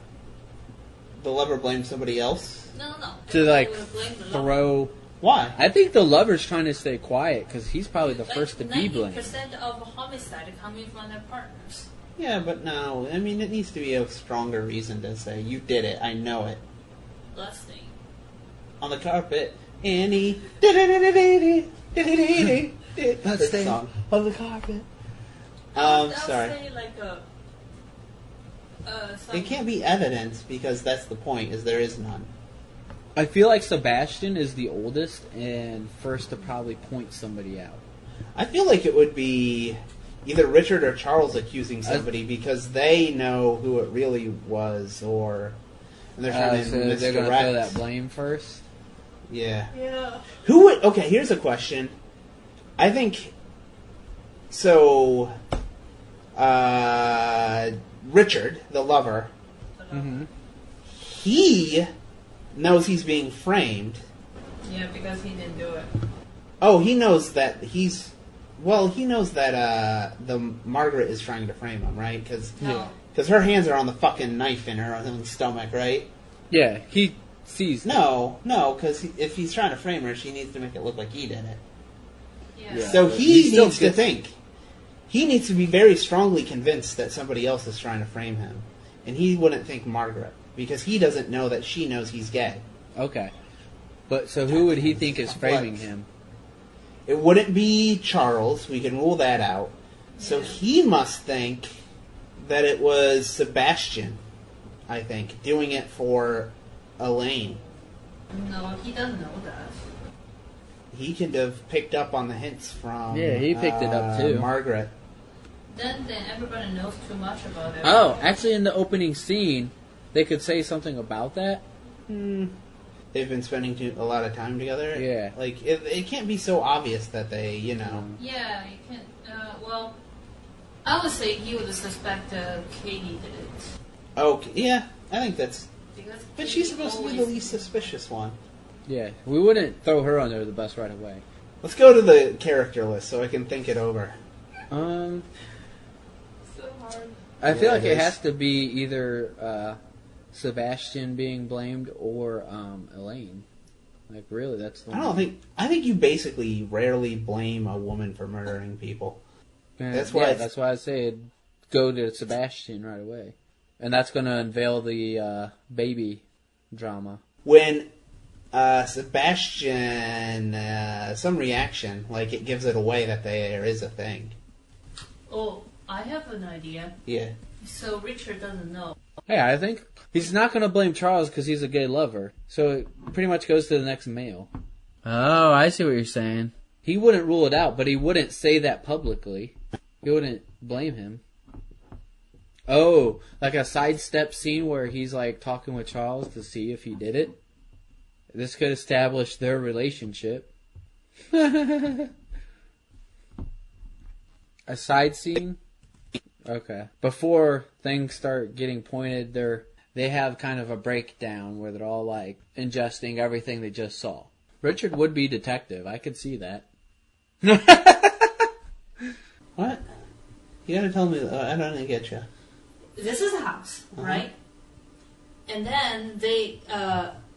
The lover blames somebody else? No. To, like, They would blame the lover. throw... Why? I think the lover's trying to stay quiet because he's probably the first to be blamed. 90% of homicide are coming from their partners. Yeah, but no. I mean, it needs to be a stronger reason to say, you did it, I know it. Lusting. On the carpet, Annie. Let's stay song. on the carpet. I'll Sorry. say like It can't be evidence because that's the point, is there is none. I feel like Sebastian is the oldest and first to probably point somebody out. I feel like it would be either Richard or Charles accusing somebody because they know who it really was, or and they're trying to So misdirect. they're going to throw that blame first? Yeah. Yeah. Who would? Okay, here's a question. I think so. Richard, the lover, Mm-hmm. he knows he's being framed. Yeah, because he didn't do it. Oh, he knows that he's. Well, he knows that the Margaret is trying to frame him, right? Because No. her hands are on the fucking knife in her own stomach, right? Yeah, he sees. No, because if he's trying to frame her, she needs to make it look like he did it. Yeah. Yeah. So but he he still needs to gets- think. He needs to be very strongly convinced that somebody else is trying to frame him. And he wouldn't think Margaret, because he doesn't know that she knows he's gay. Okay. But so who would he think is framing him? It wouldn't be Charles, we can rule that out. So he must think that it was Sebastian, I think, doing it for Elaine. No, he doesn't know that. He could have picked up on the hints from Yeah, he picked it up too. Margaret. Then everybody knows too much about it. Oh, actually in the opening scene, they could say something about that. They've been spending a lot of time together. Yeah. Like, it can't be so obvious that they, Yeah, you can. Well, I would say he would suspect Katie did it. Oh, yeah, I think that's... Because But Katie she's supposed to be the always- least suspicious one. Yeah, we wouldn't throw her under the bus right away. Let's go to the character list so I can think it over. So hard. I feel Yeah, like it it is. has to be either Sebastian being blamed or Elaine. Like, really, that's the I think you basically rarely blame a woman for murdering people. That's why that's why I say it'd go to Sebastian right away. And that's going to unveil the baby drama. When Sebastian, some reaction, like it gives it away that there is a thing. Oh, I have an idea. Yeah. So Richard doesn't know. Hey, I think he's not going to blame Charles because he's a gay lover. So it pretty much goes to the next male. Oh, I see what you're saying. He wouldn't rule it out, but he wouldn't say that publicly. He wouldn't blame him. Oh, like a sidestep scene where he's like talking with Charles to see if he did it. This could establish their relationship. A side scene? Okay. Before things start getting pointed, they have kind of a breakdown where they're all like ingesting everything they just saw. Richard would be detective. I could see that. What? You gotta tell me, I don't get you. This is a house, right? And then they,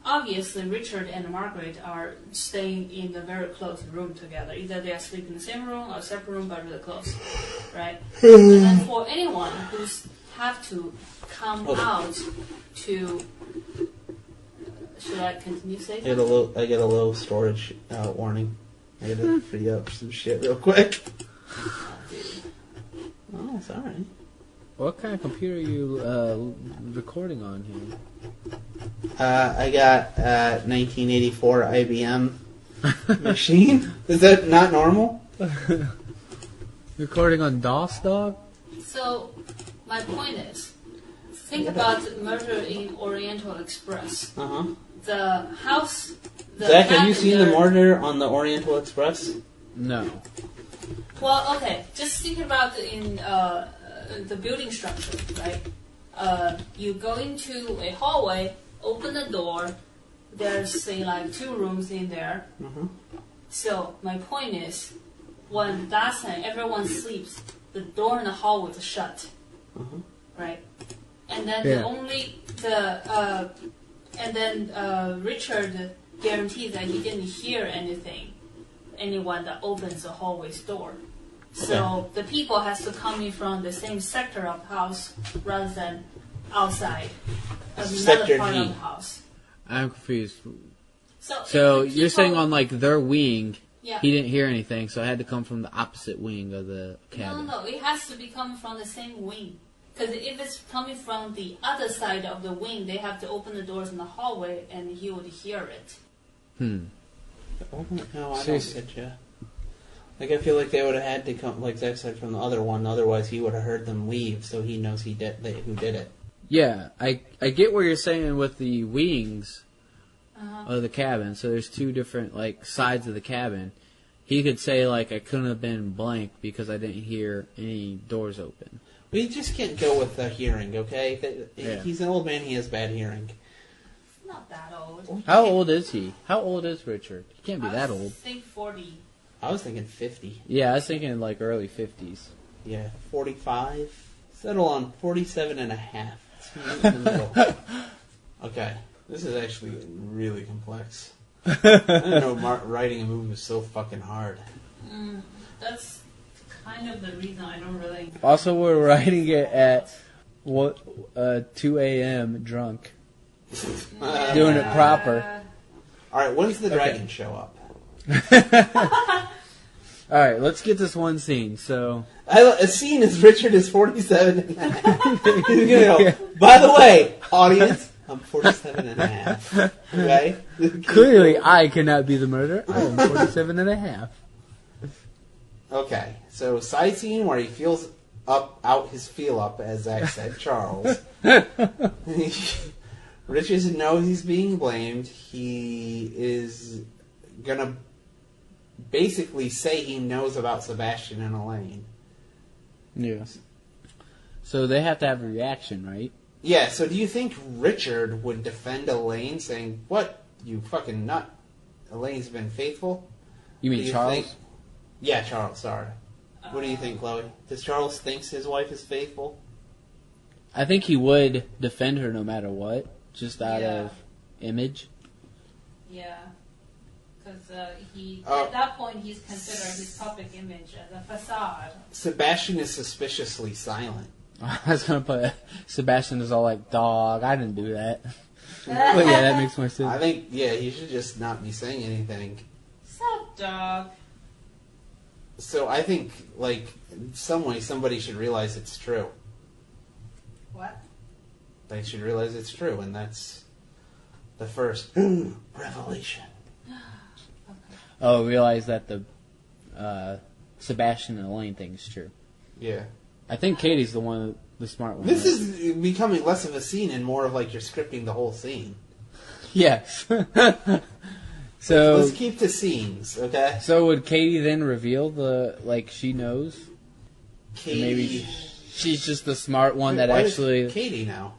obviously Richard and Margaret are staying in a very close room together. Either they are sleeping in the same room or separate room, but really close, right? And then for anyone who's have to come out to, should I continue saying? I get a low storage warning. I gotta free up some shit real quick. Oh, sorry. What kind of computer are you recording on here? I got 1984 IBM machine. Is that not normal? Recording on DOS, dog? So, my point is, think about Murder in Oriental Express. Uh-huh. The house... Zach, have you seen the murder on the Oriental Express? No. Well, okay, just think about in the building structure, right? You go into a hallway, open the door, there's, say, like 2 rooms in there. Mm-hmm. So, my point is, when that's when everyone sleeps, the door in the hallway is shut. Mm-hmm. Right? And then Richard guaranteed that he didn't hear anyone that opens the hallway's door. So the people has to come in from the same sector of the house rather than outside of another part of the house. I'm confused. So you're saying on like their wing, yeah. He didn't hear anything, so it had to come from the opposite wing of the cabin. No, it has to be coming from the same wing. Because if it's coming from the other side of the wing, they have to open the doors in the hallway, and he would hear it. No, I don't get you. Like, I feel like they would have had to come, like Zach said, from the other one. Otherwise, he would have heard them leave, so he knows who did it. Yeah, I get what you're saying with the wings of the cabin. So there's 2 different like sides of the cabin. He could say like I couldn't have been blank because I didn't hear any doors open. We just can't go with the hearing, okay? Yeah. He's an old man. He has bad hearing. Not that old. How old is he? How old is Richard? He can't be that old. I think 40. I was thinking 50. Yeah, I was thinking like early 50s. Yeah, 45. Settle on 47 and a half. It's in the middle. Okay, this is actually really complex. I didn't know writing a movie was so fucking hard. That's kind of the reason I don't really... Also, we're writing it at 2 a.m. drunk. Doing it proper. Alright, when's the dragon show up? Alright, let's get this one scene. So A scene is Richard is 47 and a half. He's gonna go, by the way, audience, I'm 47 and a half. Okay? Clearly, I cannot be the murderer. I am 47 and a half. Okay, so side scene where he feels out his feel up, as Zach said, Charles. Richard knows he's being blamed. He is gonna basically say he knows about Sebastian and Elaine. Yeah. So they have to have a reaction, right? Yeah, so do you think Richard would defend Elaine saying, "What, you fucking nut? Elaine's been faithful"? You mean Charles? Think? Yeah, Charles, sorry. What do you think, Chloe? Does Charles think his wife is faithful? I think he would defend her no matter what, just out of image. Yeah. Because at that point, he's considered his public image as a facade. Sebastian is suspiciously silent. I was going to put Sebastian is all like, dog, I didn't do that. But yeah, that makes more sense. I think, he should just not be saying anything. Sup, dog? So I think, like, in some way, somebody should realize it's true. What? They should realize it's true, and that's the first revelation. Oh, realize that the Sebastian and Elaine thing is true. Yeah. I think Katie's the smart one. This is becoming less of a scene and more of like you're scripting the whole scene. Yes. So let's keep the scenes, okay? So would Katie then reveal she knows? Katie. Maybe she's just the smart one that actually. Does Katie know?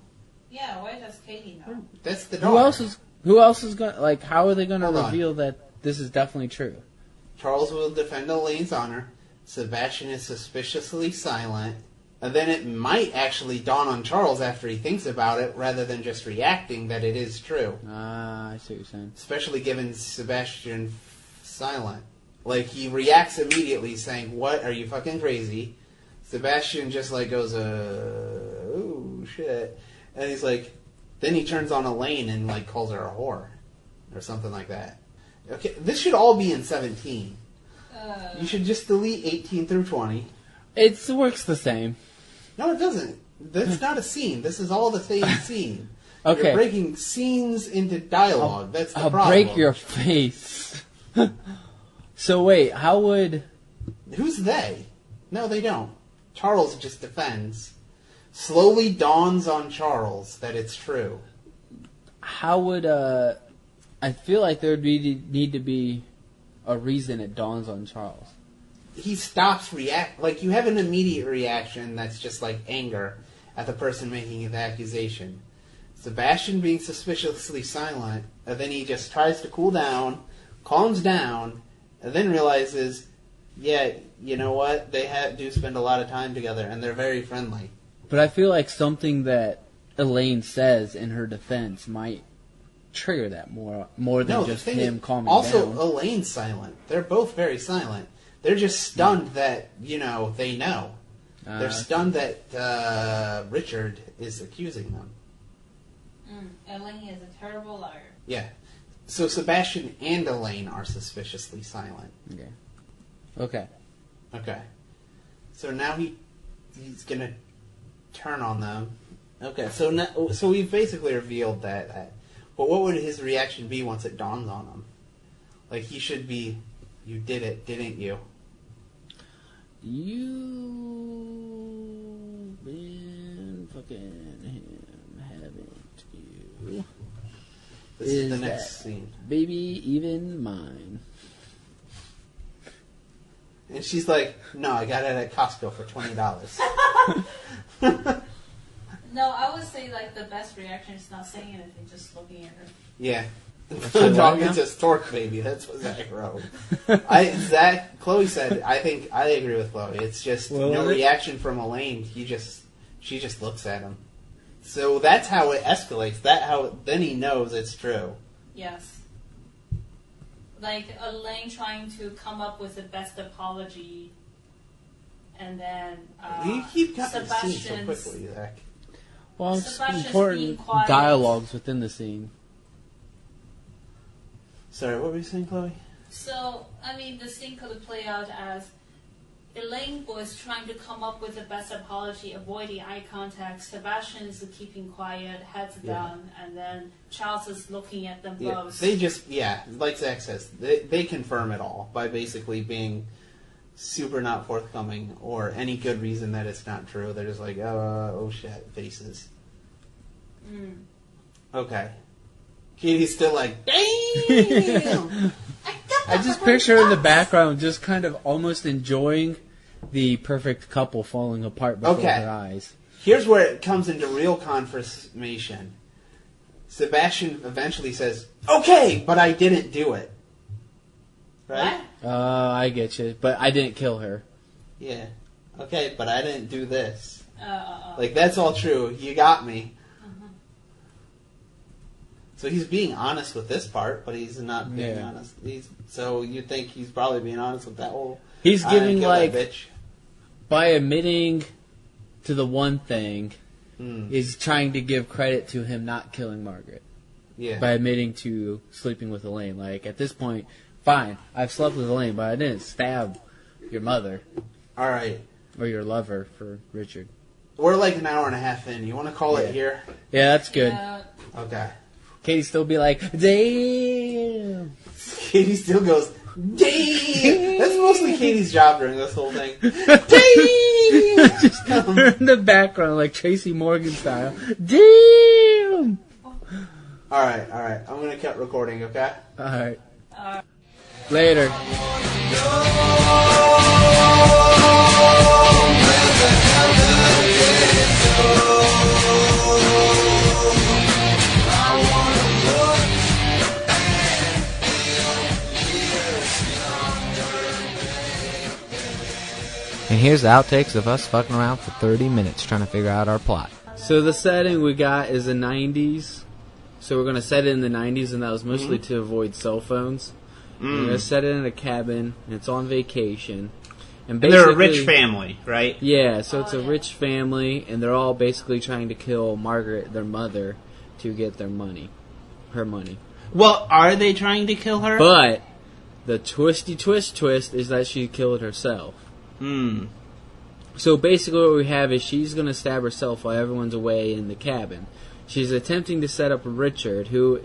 Yeah, why does Katie know? That's the daughter. Who else is gonna how are they gonna reveal that this is definitely true? Charles will defend Elaine's honor. Sebastian is suspiciously silent, And then it might actually dawn on Charles after he thinks about it, rather than just reacting, that it is true. I see what you're saying. Especially given Sebastian silent. Like, he reacts immediately saying, "What, are you fucking crazy?" Sebastian just, like, goes, oh, shit. And he's like, then he turns on Elaine and, like, calls her a whore. Or something like that. Okay, this should all be in 17. You should just delete 18 through 20. It works the same. No, it doesn't. That's not a scene. This is all the same scene. Okay. You're breaking scenes into dialogue. That's the I'll problem. break your face. So wait, how would... Who's they? No, they don't. Charles just defends. Slowly dawns on Charles that it's true. How would, I feel like there would need to be a reason it dawns on Charles. He stops like, you have an immediate reaction that's just like anger at the person making the accusation. Sebastian being suspiciously silent, and then he just tries to cool down, calms down, and then realizes, yeah, you know what, they do spend a lot of time together, and they're very friendly. But I feel like something that Elaine says in her defense might trigger that more than just him calming down. Also, Elaine's silent. They're both very silent. They're just stunned that, they know. They're stunned that Richard is accusing them. Elaine is a terrible liar. Yeah. So Sebastian and Elaine are suspiciously silent. Okay. So now he's going to turn on them. Okay, so we've basically revealed that. But what would his reaction be once it dawns on him? Like, he should be, "You did it, didn't you?" You've been fucking him, haven't you? This is the next scene. Baby, even mine. And she's like, "No, I got it at Costco for $20. No, I would say, like, the best reaction is not saying anything, just looking at her. Yeah. Talking to Stork Baby, that's what Zach wrote. Chloe said, I agree with Chloe. It's just no reaction from Elaine. She just looks at him. So that's how it escalates. Then he knows it's true. Yes. Like, Elaine trying to come up with the best apology, and then You keep cutting the scene so Sebastian's... quickly, Zach. Well, it's Sebastian's important being quiet. dialogues within the scene. Sorry, what were you saying, Chloe? So, the scene could play out as Elaine was trying to come up with the best apology, avoiding eye contact. Sebastian is keeping quiet, heads down, and then Charles is looking at them both. They just, like Zach says, they confirm it all by basically being super not forthcoming or any good reason that it's not true. They're just like, oh shit, faces. Okay. Katie's still like, damn! I just picture her in the background just kind of almost enjoying the perfect couple falling apart before her eyes. Here's where it comes into real confirmation. Sebastian eventually says, "Okay, but I didn't do it." Right? I get you. But I didn't kill her. Yeah. Okay, but I didn't do this. Like, that's all true. You got me. So he's being honest with this part, but he's not being honest. So you'd think he's probably being honest with that whole... He's giving, like, bitch. By admitting to the one thing, is trying to give credit to him not killing Margaret. Yeah. By admitting to sleeping with Elaine. Like, at this point, fine, I've slept with Elaine, but I didn't stab your mother. All right. Or your lover, for Richard. We're like an hour and a half in. You want to call it here? Yeah, that's good. Okay. Katie still be like, damn. Katie still goes, damn. That's mostly Katie's job during this whole thing. Damn. Just her in the background, like Tracy Morgan style. Damn. All right. I'm going to cut recording, okay? All right. Later. And here's the outtakes of us fucking around for 30 minutes trying to figure out our plot. So the setting we got is the 90s. So we're going to set it in the 90s, and that was mostly to avoid cell phones. We're going to set it in a cabin, and it's on vacation. And they're a rich family, right? Yeah, so it's a rich family, and they're all basically trying to kill Margaret, their mother, to get their money. Her money. Well, are they trying to kill her? But the twisty twist is that she killed herself. So basically what we have is she's going to stab herself while everyone's away in the cabin. She's attempting to set up Richard, who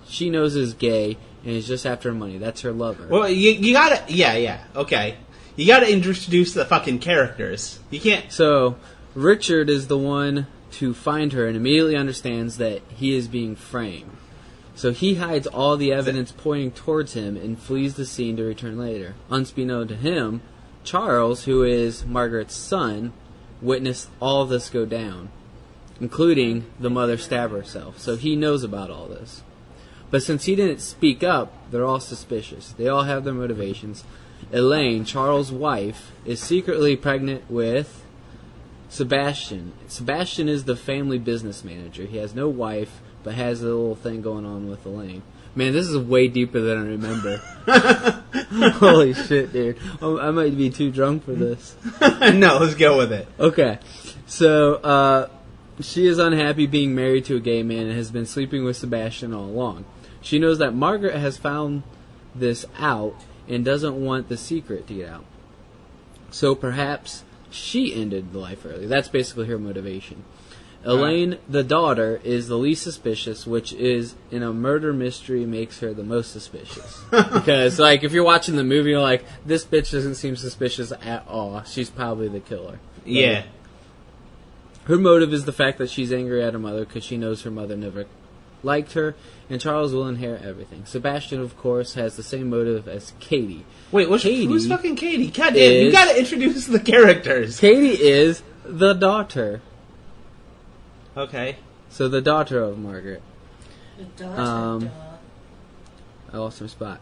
she knows is gay, and is just after her money. That's her lover. Well, you gotta... Yeah, okay. You gotta introduce the fucking characters. You can't... So, Richard is the one to find her and immediately understands that he is being framed. So he hides all the evidence pointing towards him and flees the scene to return later. Unbeknown to him, Charles, who is Margaret's son, witnessed all of this go down, including the mother stab herself. So he knows about all this. But since he didn't speak up, they're all suspicious. They all have their motivations. Elaine, Charles' wife, is secretly pregnant with Sebastian. Sebastian is the family business manager. He has no wife, but has a little thing going on with Elaine. Man, this is way deeper than I remember. Holy shit, dude. I might be too drunk for this. No, let's go with it. Okay. So, she is unhappy being married to a gay man and has been sleeping with Sebastian all along. She knows that Margaret has found this out and doesn't want the secret to get out. So perhaps she ended the life early. That's basically her motivation. Elaine, the daughter, is the least suspicious, which is, in a murder mystery, makes her the most suspicious. Because, like, if you're watching the movie, you're like, this bitch doesn't seem suspicious at all. She's probably the killer. Yeah. Her motive is the fact that she's angry at her mother because she knows her mother never liked her, and Charles will inherit everything. Sebastian, of course, has the same motive as Katie. Wait, who's fucking Katie? God damn, you gotta introduce the characters. Katie is the daughter. Okay. So the daughter of Margaret. The daughter. I lost my spot.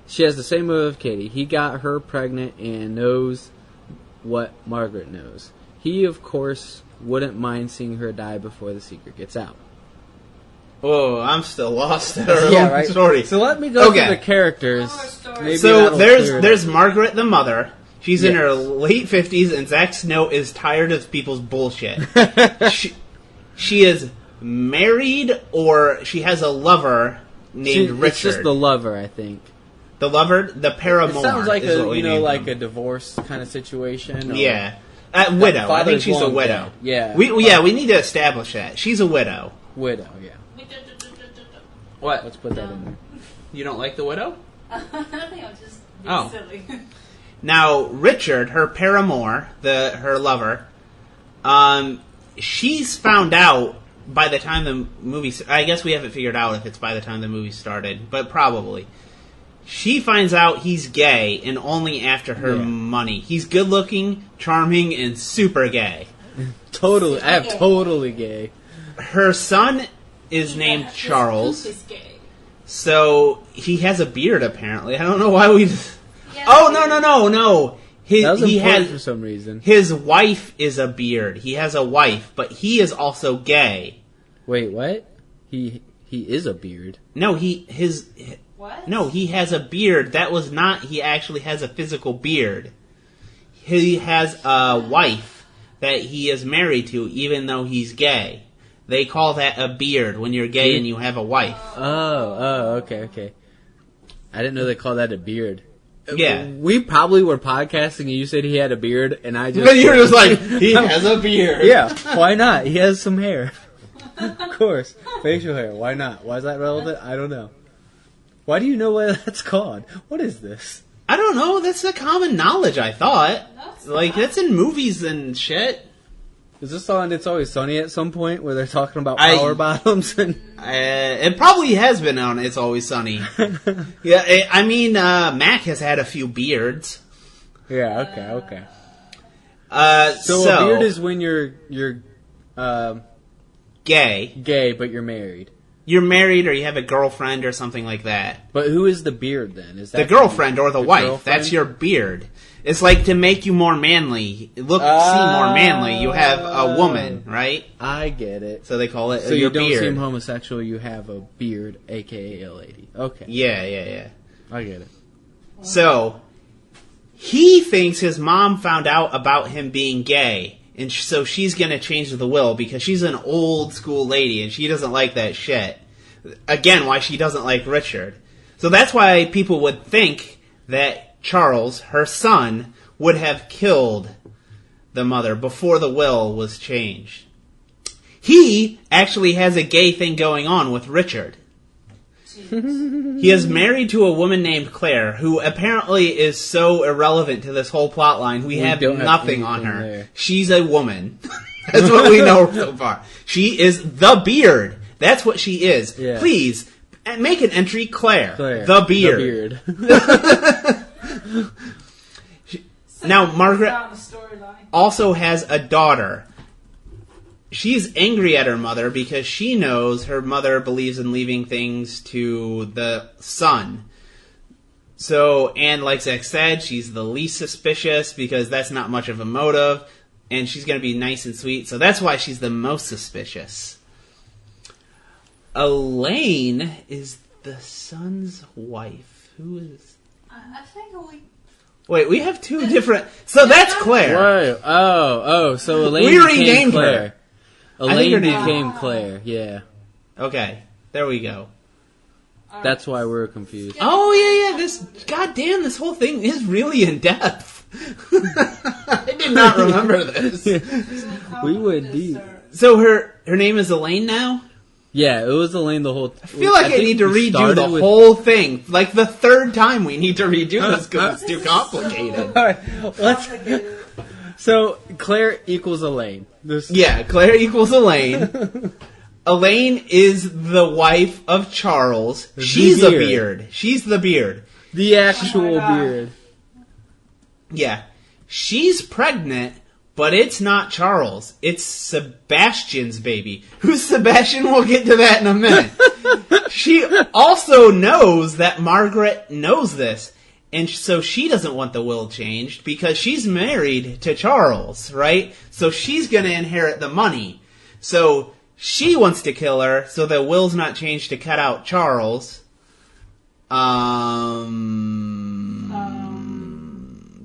She has the same motive as Katie. He got her pregnant and knows what Margaret knows. He, of course, wouldn't mind seeing her die before the secret gets out. Oh, I'm still lost at our own right. story. So let me go through the characters. Maybe so there's Margaret, the mother. She's in her late 50s, and Zack Snow is tired of people's bullshit. She is married, or she has a lover named Richard. It's just the lover, I think. The lover, the paramour. It sounds like like a divorce kind of situation. Yeah, widow. I think she's a widow. Yeah. We need to establish that she's a widow. Widow, yeah. What? Let's put that in there. You don't like the widow? I think I'm just being silly. Now, Richard, her paramour, her lover, she's found out by the time the movie... I guess we haven't figured out if it's by the time the movie started, but probably. She finds out he's gay, and only after her money. He's good-looking, charming, and super gay. Totally. I have totally gay. Her son is named Charles. So he has a beard, apparently. I don't know why we... No. That was important for some reason. His wife is a beard. He has a wife, but he is also gay. Wait, what? He is a beard. No, What? No, he has a beard. That was not... He actually has a physical beard. He has a wife that he is married to, even though he's gay. They call that a beard when you're gay and you have a wife. Oh, okay. I didn't know they called that a beard. Yeah. We probably were podcasting and you said he had a beard, and I just... But you were just like, he has a beard. Yeah, why not? He has some hair. Of course. Facial hair, why not? Why is that relevant? I don't know. Why do you know what that's called? What is this? I don't know. That's a common knowledge, I thought. That's in movies and shit. Is this on It's Always Sunny at some point where they're talking about power bottoms? And it probably has been on It's Always Sunny. Mac has had a few beards. Yeah, okay. So a beard is when you're gay. Gay, but you're married. you're married or you have a girlfriend or something like that. But who is the beard then? Is that The girlfriend or the wife. girlfriend? That's your beard. It's like to make you more manly. See more manly. You have a woman, right? I get it. So they call it So your you don't beard. seem homosexual, you have a beard, aka a lady. Okay. Yeah. I get it. So, he thinks his mom found out about him being gay, and so she's going to change the will because she's an old school lady and she doesn't like that shit. Again, why she doesn't like Richard. So that's why people would think that Charles, her son, would have killed the mother before the will was changed. He actually has a gay thing going on with Richard. He is married to a woman named Claire, who apparently is so irrelevant to this whole plot line. We have don't have nothing on anything her. there. She's a woman. That's what we know so far. She is the beard. That's what she is. Yeah. Please, make an entry, Claire. Claire. The beard. Now, Margaret Down the storyline. also has a daughter. She's angry at her mother because she knows her mother believes in leaving things to the son. So, and like Zach said, she's the least suspicious because that's not much of a motive, and she's going to be nice and sweet, so that's why she's the most suspicious. Elaine is the son's wife. Who is... I think we... Wait, we have two different... So that's Claire. Whoa. So Elaine We became renamed her. Claire. I think Elaine her name- became Claire, yeah. Okay, there we go. That's why we're confused. Oh, yeah, this... Goddamn, this whole thing is really in depth. I did not remember this. We went deep. So her name is Elaine now? Yeah, it was Elaine the whole... I feel like I need to redo the whole thing. Like the third time we need to redo this because it's too complicated. Alright, let's... So, Claire equals Elaine. Yeah, Claire equals Elaine. Elaine is the wife of Charles. She's a beard. She's the beard. The actual beard. Yeah. She's pregnant, but it's not Charles. It's Sebastian's baby. Who's Sebastian? We'll get to that in a minute. She also knows that Margaret knows this. And so she doesn't want the will changed because she's married to Charles, right? So she's going to inherit the money. So she wants to kill her, so the will's not changed to cut out Charles.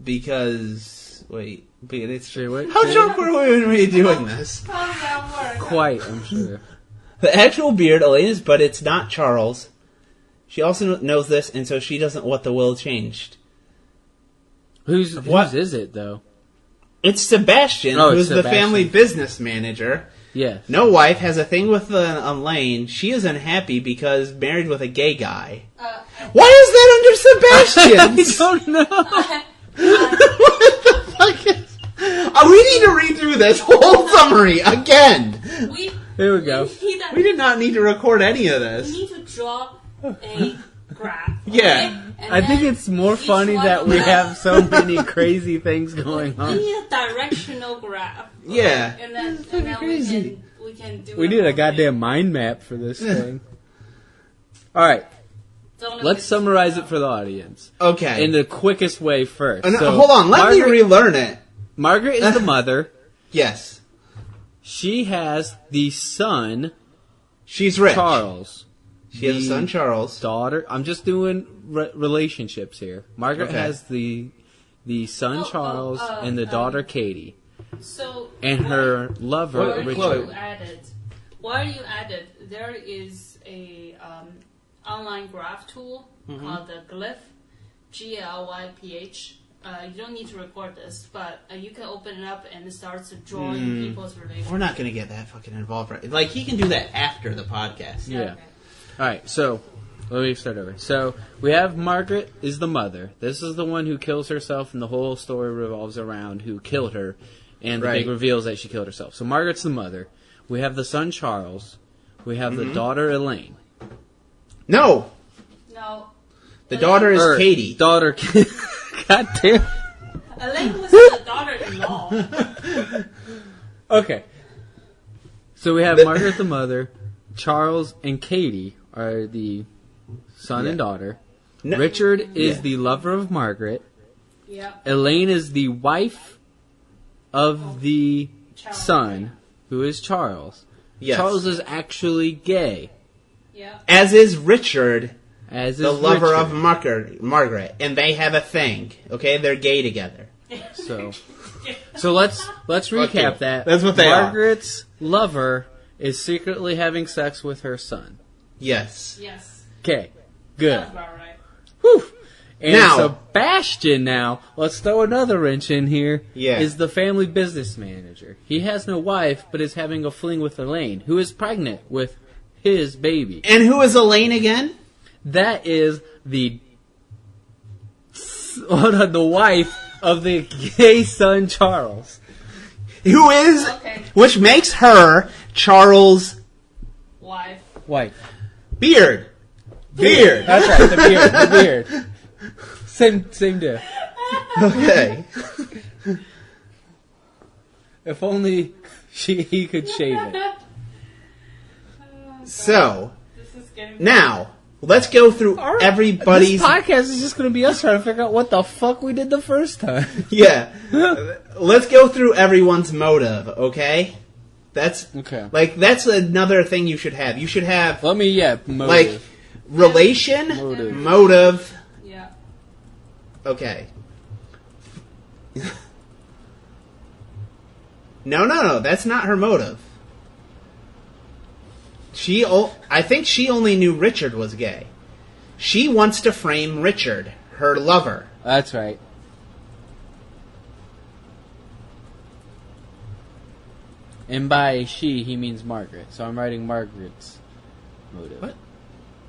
Because... Wait, how drunk were we when we were doing this? How does that work? Quite, I'm sure. The actual beard, Elaine is, but it's not Charles. She also knows this, and so she doesn't want the will changed. Whose is it, though? It's Sebastian, who's the family business manager. Yeah. No wife, has a thing with Elaine. She is unhappy because married with a gay guy. Why is that under Sebastian? I don't know. What the fuck is... we need to read through this whole summary again. Here we go. We did not need to record any of We this. need to draw a graph. Yeah. Okay? I think it's more funny that we have so many crazy things going We on. need a directional graph. Okay? Yeah. And then we can do We need a goddamn mind map for this thing. Alright, let's summarize it for the audience. Okay. In the quickest way first. No, So, hold on, let me relearn it. Margaret is the mother. Yes. She has the son, She's rich. Charles. She has a son, Charles. Daughter. I'm just doing relationships here. Margaret Okay. has the son Charles and the daughter Katie. So And her lover Richard. Why you added? There is a online graph tool called the Glyph, GLYPH. You don't need to record this, but you can open it up and it starts drawing people's relationships. We're not going to get that fucking involved. Right? Like, he can do that after the podcast. Yeah. Okay. Alright, so let me start over. So we have Margaret is the mother. This is the one who kills herself, and the whole story revolves around who killed her, and the big reveal is that she killed herself. So Margaret's the mother. We have the son Charles. We have the daughter Elaine. No! No. The daughter is Katie. Daughter. God damn. Elaine was the daughter-in-law. Okay. So we have Margaret the mother. Charles and Katie are the son and daughter. No- Richard is Yeah. the lover of Margaret. Yeah. Elaine is the wife of the Charles. son, who is Charles. Yes. Charles is actually gay, Yeah. As is Richard, as the is lover Richard. of Margaret, and they have a thing. Okay, they're gay together. So let's recap Okay. that. That's what they are. Margaret's lover is secretly having sex with her son. Yes. Yes. Okay, good. Sounds about right. Whew. And Now- Sebastian now, let's throw another wrench in here, Yeah. is the family business manager. He has no wife, but is having a fling with Elaine, who is pregnant with his baby. And who is Elaine again? That is the wife of the gay son Charles. Who is, Okay. which makes her Charles Wife. Wife. Beard. Beard. That's right, the beard. The beard. Same deal. Okay. If only he could shave it. So, This is getting now, let's go through everybody's... This podcast is just going to be us trying to figure out what the fuck we did the first time. Yeah. Let's go through everyone's motive, okay? That's... Okay. Like, that's another thing you should have. You should have, Let me, motive. like, relation, Motive. motive. Yeah. Okay. No, that's not her motive. I think she only knew Richard was gay. She wants to frame Richard, her lover. That's right. And by she, he means Margaret. So I'm writing Margaret's motive. What?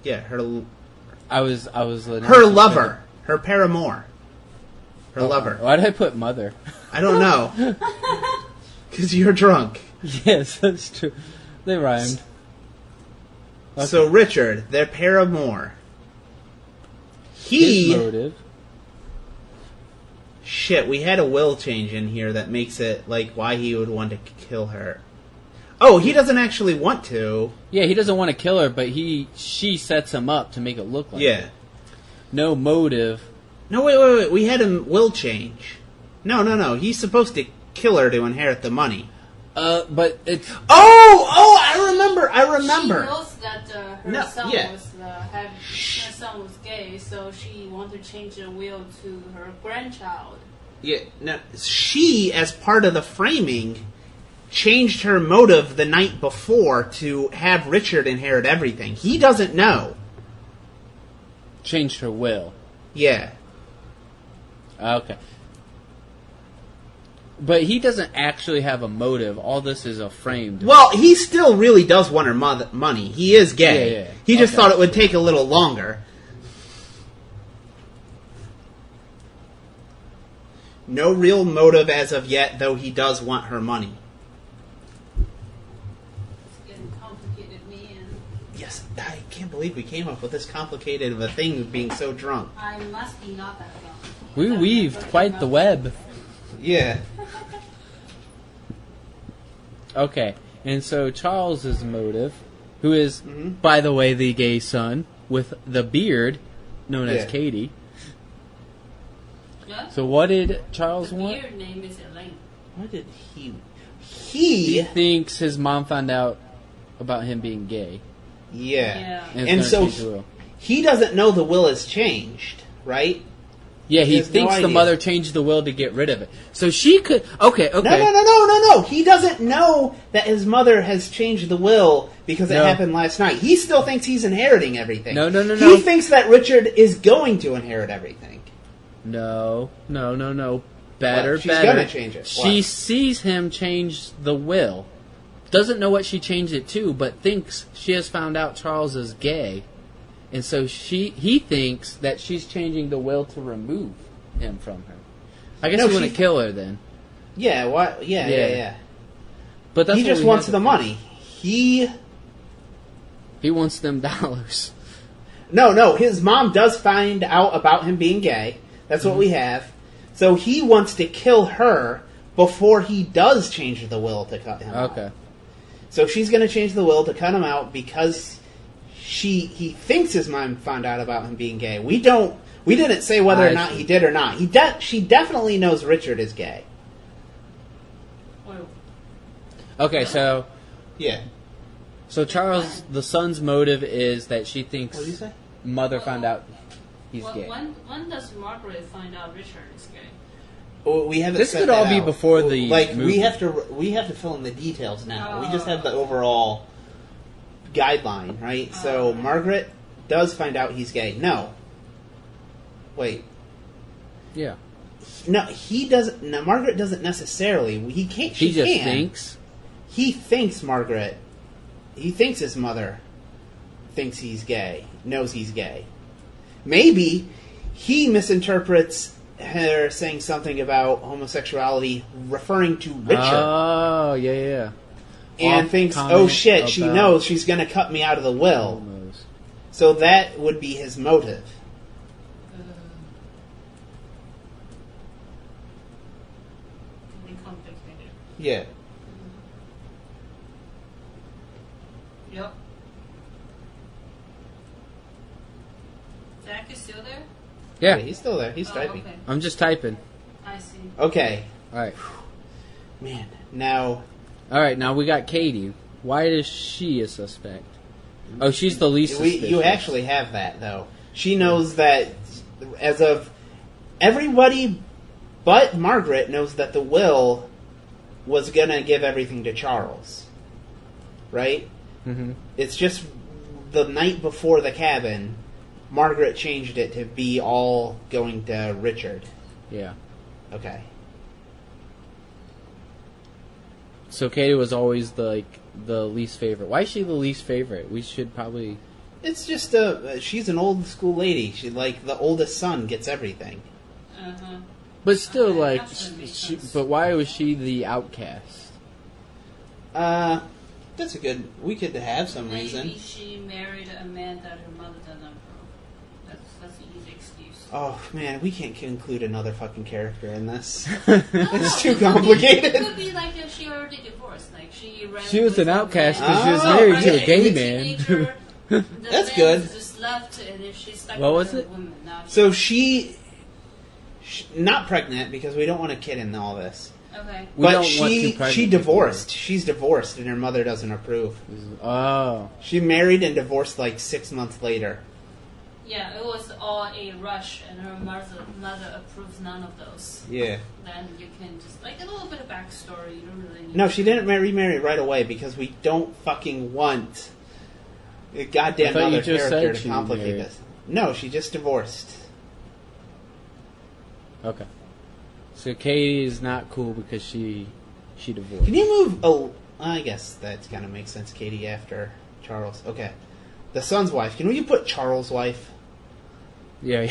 Yeah, her I was lover, her paramour, her lover. Why did I put mother? I don't know. Because you're drunk. Yes, that's true. They rhymed. Okay. So Richard, their paramour. His motive. Shit, we had a will change in here that makes it like why he would want to kill her. Oh, he doesn't actually want to. Yeah, he doesn't want to kill her, but she sets him up to make it look like Yeah. it. No motive. No, wait. We had a will change. No. He's supposed to kill her to inherit the money. But it's Oh, I remember. She knows that her No, son yeah. her son was gay, so she wanted to change the will to her grandchild. Yeah, no, she, as part of the framing, changed her motive the night before to have Richard inherit everything. He doesn't know. changed her will. Yeah. Okay. But he doesn't actually have a motive. All this is a frame. Well, he still really does want her money. He is gay. Yeah. He just Okay. thought it would take a little longer. No real motive as of yet, though he does want her money. It's getting complicated, man. Yes, I can't believe we came up with this complicated of a thing being so drunk. I must be not that drunk. We weaved quite the web. Yeah. Okay, and so Charles's motive, who is, by the way, the gay son with the beard, known as Yeah. Katie. Yeah? So what did Charles The want? weird name is Elaine. What did he... He He... thinks his mom found out about him being gay. Yeah. Yeah. And, And it's gonna so change the will. he doesn't know the will has changed, right? Yeah, he has no thinks the idea. mother changed the will to get rid of it. So she could... Okay. No. He doesn't know that his mother has changed the will because it No. happened last night. He still thinks he's inheriting everything. No. He thinks that Richard is going to inherit everything. No. Better, What? She's better. gonna change it. She What? sees him change the will. Doesn't know what she changed it to, but thinks she has found out Charles is gay. And so he thinks that she's changing the will to remove him from her. I guess No, he wouldn't she- kill her then. Yeah, what? Yeah. But that's He what just we wants had the to money. He wants them dollars. No, his mom does find out about him being gay. That's what we have. So he wants to kill her before he does change the will to cut him off. Okay. So she's going to change the will to cut him out because he thinks his mom found out about him being gay. We didn't say whether or not he did or not. She definitely knows Richard is gay. Okay, so Yeah. So Charles, the son's motive is that she thinks What did you say? mother found out he's gay. When does Margaret find out Richard is gay? Well, we haven't. This set could that all be out. before the like movie. we have to fill in the details now. We just have the overall guideline, right? So Margaret does find out he's gay. No. Wait. Yeah. No, he doesn't. No, Margaret doesn't necessarily. He can't. He just thinks. He thinks Margaret. He thinks his mother thinks he's gay. Knows he's gay. Maybe he misinterprets her saying something about homosexuality, referring to Richard. Oh, yeah. And thinks, oh shit, she knows she's going to cut me out of the will. So that would be his motive. Complicated. Yeah. Yep. Zach is still there? Yeah. He's still there. He's typing. Okay. I'm just typing. I see. Okay. All right. Man, now... All right, now we got Katie. Why is she a suspect? Oh, she's the least suspicious. You actually have that, though. She knows that, as of... Everybody but Margaret knows that the will was going to give everything to Charles. Right? Mm-hmm. It's just the night before the cabin, Margaret changed it to be all going to Richard. Yeah. Okay. So Katie was always the least favorite. Why is she the least favorite? We should probably... It's just she's an old school lady. She, like, the oldest son gets everything. Uh-huh. But still, Okay, like... that makes sense. But why was she the outcast? That's a good... We could have some reason. Maybe she married a man that her mother doesn't approve. That's an easy excuse. Oh, man, we can't include another fucking character in this. It's too complicated. It could be like if she already divorced. Like she ran She was with an a outcast man. because she was Oh, married to right. a gay The man. teenager, the That's man good. Just left, and if she's stuck What with was a it? woman, now So she not pregnant, because we don't want a kid in all this. okay. We But don't want she two pregnant she people. divorced. She's divorced, and her mother doesn't approve. Oh. She married and divorced like 6 months later. Yeah, it was all a rush, and her mother approves none of those. Yeah. Then you can just like a little bit of backstory. You don't really need. No, she didn't remarry right away because we don't fucking want a goddamn I thought you other just character said to she complicate remarried. this. No, she just divorced. Okay. So Katie is not cool because she divorced. Can you move? Oh, I guess that kind of makes sense. Katie after Charles. Okay. The son's wife. Can we put Charles' wife? Yeah.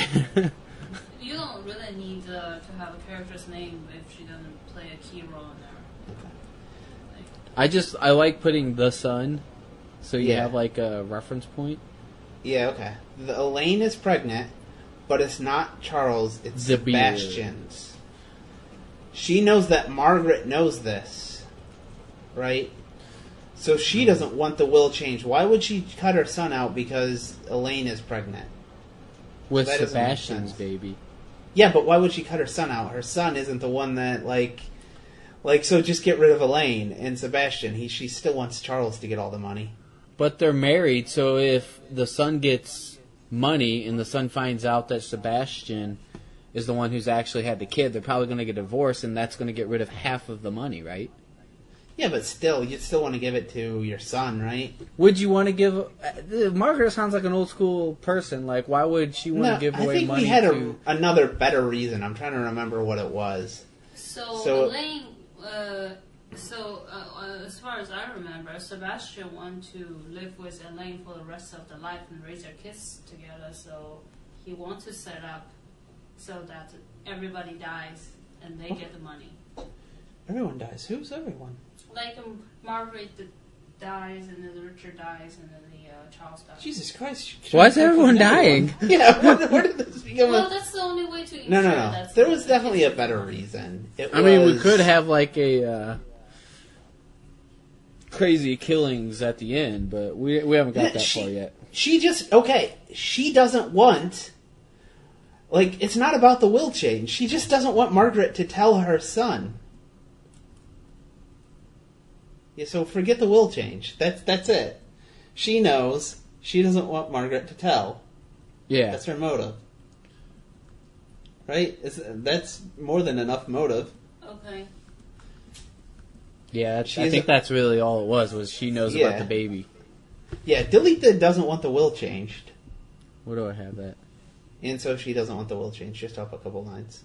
You don't really need to have a character's name if she doesn't play a key role in there. Okay. Like, I like putting the son, so you Yeah. have like a reference point. Yeah, okay. Elaine is pregnant, but it's not Charles, it's The beard. Sebastian's. She knows that Margaret knows this, right? So she doesn't want the will changed. Why would she cut her son out because Elaine is pregnant? With That doesn't make Sebastian's sense. baby. Yeah, but why would she cut her son out? Her son isn't the one that, like, so just get rid of Elaine and Sebastian. She still wants Charles to get all the money. But they're married, so if the son gets money and the son finds out that Sebastian is the one who's actually had the kid, they're probably going to get divorced, and that's going to get rid of half of the money, right? Yeah, but still, you'd still want to give it to your son, right? Would you want to give... Margaret sounds like an old school person. Like, why would she want to give away I think money we had to... another better reason. I'm trying to remember what it was. So Elaine, as far as I remember, Sebastian wanted to live with Elaine for the rest of their life and raise their kids together. So he wants to set up so that everybody dies and they get the money. Everyone dies. Who's everyone? Like Margaret dies, and then Richard dies, and then the Charles dies. Jesus Christ. Why is everyone dying? Yeah, where did this become Well, that's the only way to ensure No. that's There the- was definitely a better reason. I mean, we could have like a... crazy killings at the end, but we haven't got that far yet. She doesn't want... Like, it's not about the will change. She just doesn't want Margaret to tell her son. Yeah, so forget the will change. That's it. She knows she doesn't want Margaret to tell. Yeah. That's her motive. Right? That's more than enough motive. Okay. Yeah, I think that's really all it was she knows about the baby. Yeah, delete the doesn't want the will changed. Where do I have that? And so she doesn't want the will changed. Just up a couple lines.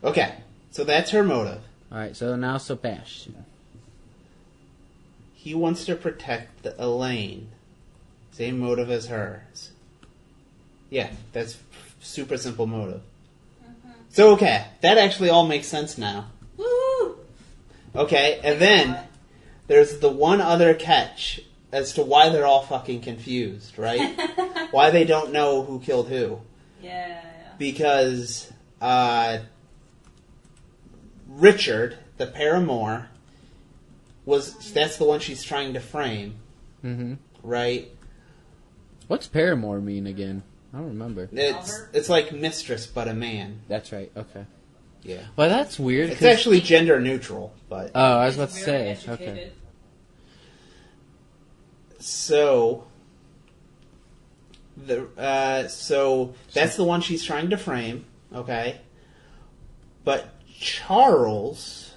Okay, so that's her motive. Alright, so now Sebastian. He wants to protect Elaine. Same motive as hers. Yeah, that's super simple motive. So, okay, that actually all makes sense now. Woo! Okay, and then there's the one other catch as to why they're all fucking confused, right? Why they don't know who killed who. Yeah. Because Richard, the paramour, that's the one she's trying to frame. Mm-hmm. Right? What's paramour mean again? I don't remember. It's like mistress, but a man. That's right. Okay. Yeah. Well, that's weird. It's actually gender neutral, but... Oh, I was about to say. Educated. Okay. So that's the one she's trying to frame, okay? But Charles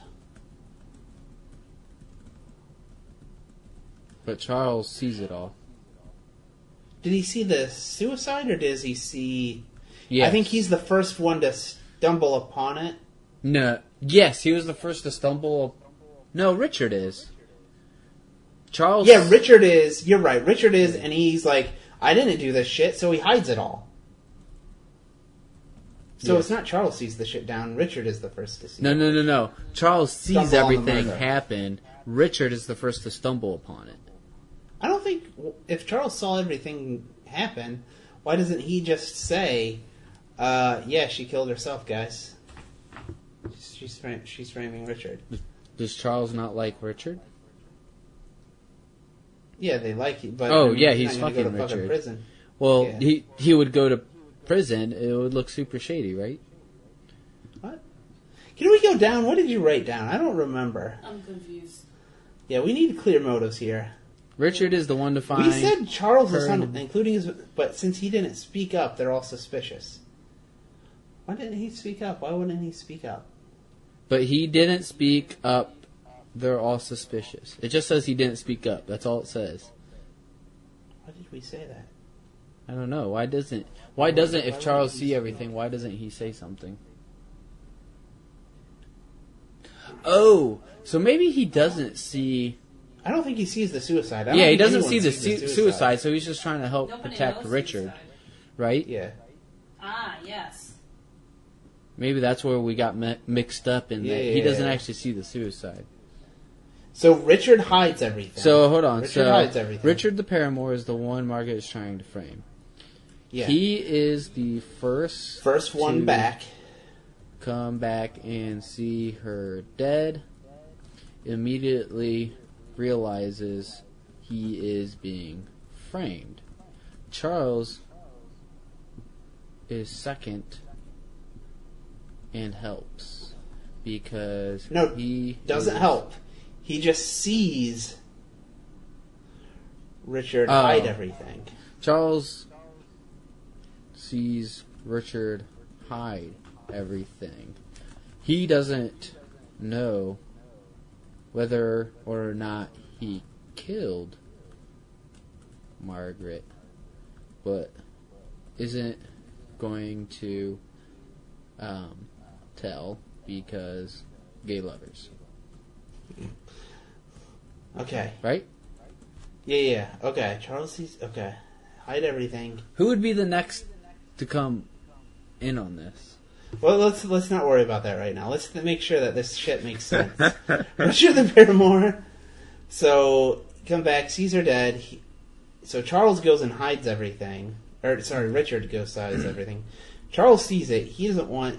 sees it all. Did he see the suicide, or does he see... Yes. I think he's the first one to stumble upon it. No. Yes, he was the first to stumble... No, Richard is. Charles... Yeah, Richard is. You're right. Richard is, and he's like, I didn't do this shit, so he hides it all. So it's not Charles sees the shit down. Richard is the first to see it. No. Charles sees Stumble on the everything murder. happen. Richard is the first to stumble upon it. I don't think... If Charles saw everything happen, why doesn't he just say, yeah, she killed herself, guys. She's framing Richard. Does Charles not like Richard? Yeah, they like it, but... he's not gonna fucking go to Richard. prison. Well, Yeah. he would go to prison. It would look super shady, right? What? Can we go down? What did you write down? I don't remember. I'm confused. Yeah, we need clear motives here. Richard is the one to find... We said Charles is her on, and- including his... But since he didn't speak up, they're all suspicious. Why didn't he speak up? Why wouldn't he speak up? But he didn't speak up. They're all suspicious. It just says he didn't speak up. That's all it says. Why did we say that? I don't know. Why doesn't if Charles see everything, why doesn't he say something? Oh, so maybe he doesn't see... I don't think he sees the suicide. I don't Yeah, he think doesn't anyone see the sees suicide, so he's just trying to help Nobody protect knows Richard, suicide. right? Yeah. Ah, yes. Maybe that's where we got mixed up in that he doesn't actually see the suicide. So Richard hides everything. So hold on. Richard hides everything. Richard the paramour is the one Margaret is trying to frame. Yeah. He is the first one to back. come back and see her dead. Immediately realizes he is being framed. Charles is second and helps because he doesn't help. He just sees Richard hide everything. Charles sees Richard hide everything. He doesn't know whether or not he killed Margaret, but isn't going to tell because gay lovers. Okay. Right? Yeah. Okay. Charles sees... Okay. Hide everything. Who would be the next to come in on this? Well, let's not worry about that right now. Let's make sure that this shit makes sense. Richard the paramour. So, come back, sees her dead. So Charles goes and hides everything. Richard goes and hides everything. Charles sees it. He doesn't want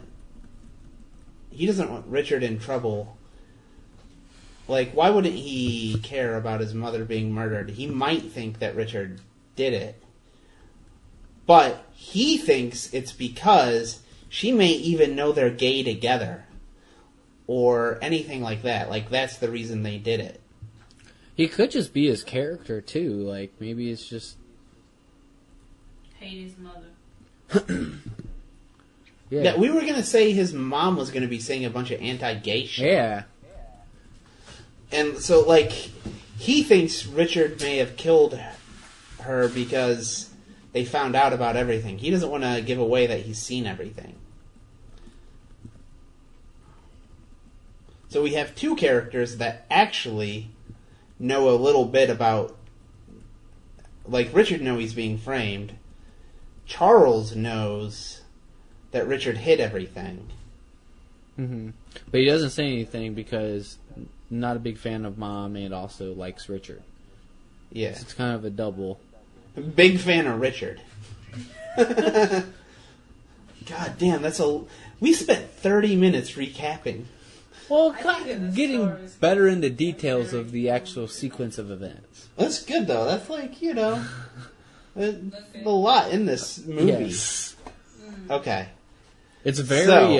he doesn't want Richard in trouble. Like, why wouldn't he care about his mother being murdered? He might think that Richard did it. But he thinks it's because she may even know they're gay together. Or anything like that. Like, that's the reason they did it. He could just be his character, too. Like, maybe it's just... Hate his mother. Yeah, we were going to say his mom was going to be saying a bunch of anti-gay shit. Yeah. And so, like, he thinks Richard may have killed her because they found out about everything. He doesn't want to give away that he's seen everything. So we have two characters that actually know a little bit about... Like, Richard knows he's being framed. Charles knows that Richard hid everything. Mm-hmm. But he doesn't say anything because not a big fan of Mom and also likes Richard. Yeah. So it's kind of a double. Big fan of Richard. God damn, we spent 30 minutes recapping. Well, getting better into details of the actual sequence of events. That's good, though. That's like, a lot in this movie. Yes. Okay. It's very,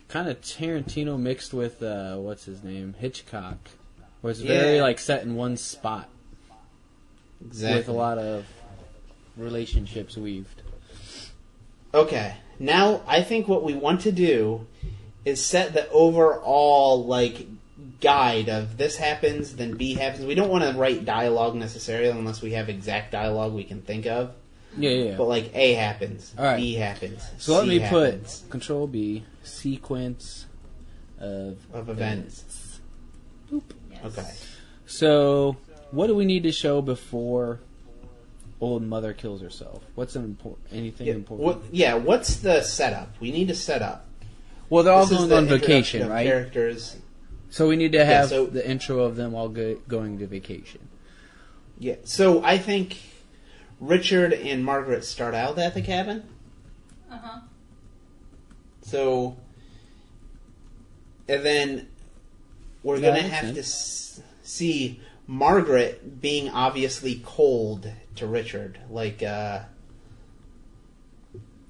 kind of Tarantino mixed with, what's his name? Hitchcock. Where it's very, set in one spot. Exactly. With a lot of relationships weaved. Okay. Now, I think what we want to do is set the overall, guide of this happens, then B happens. We don't want to write dialogue necessarily unless we have exact dialogue we can think of. Yeah. But, A happens, all right. B happens, So let me happens. put Control B, sequence of events. Boop. Yes. Okay. So, what do we need to show before old mother kills herself? What's anything important? What's the setup? We need to set up. Well, they're all This is going the on vacation, introduction of right? Characters. So we need to have so- the intro of them all going to vacation. Yeah. So I think Richard and Margaret start out at the cabin. Uh-huh. So, and then we're Yeah, going to that have makes to see Margaret being obviously cold to Richard.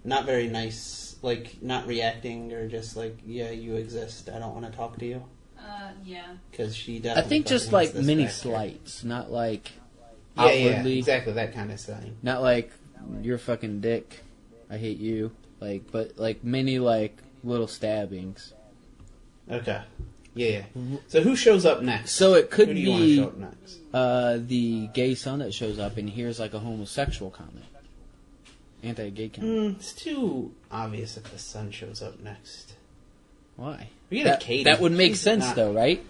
Not very nice, not reacting or just yeah, you exist. I don't want to talk to you. Yeah. Because she I definitely think just fucking hates this mini factor. slights, not Yeah, outwardly. exactly, that kind of thing. Not you're a fucking dick, I hate you. But many little stabbings. Okay. Yeah. So who shows up next? So it could Who do you want to be show up next? the gay son that shows up and hears a homosexual comment. Anti-gay comment. It's too obvious if the son shows up next. Why? We get a Katie. That would make She's sense, not- though, right?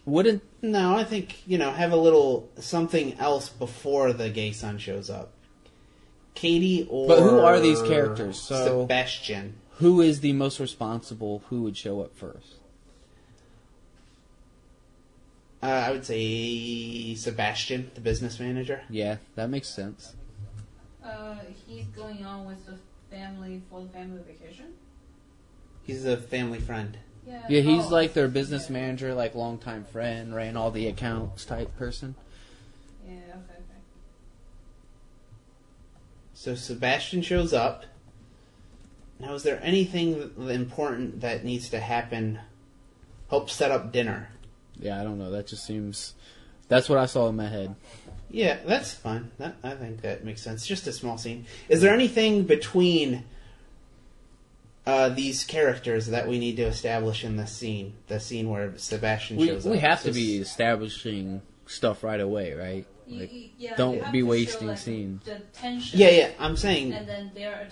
Wouldn't... No, I think, have a little something else before the gay son shows up. Katie or... But who are these characters? So Sebastian. who is the most responsible? Who would show up first? I would say Sebastian, the business manager. Yeah, that makes sense. He's going on with the family for the family vacation. He's a family friend. Yeah, He's their business manager, longtime friend, ran all the accounts type person. Yeah, okay. So Sebastian shows up. Now, is there anything important that needs to happen? Help set up dinner. Yeah, I don't know. That just seems... That's what I saw in my head. Yeah, that's fine. I think that makes sense. Just a small scene. Is there anything between these characters that we need to establish in this scene? The scene where Sebastian shows up. We have to So be establishing stuff right away, right? Yeah, don't you have be to wasting show, scenes. The tension. Yeah, I'm saying... And then their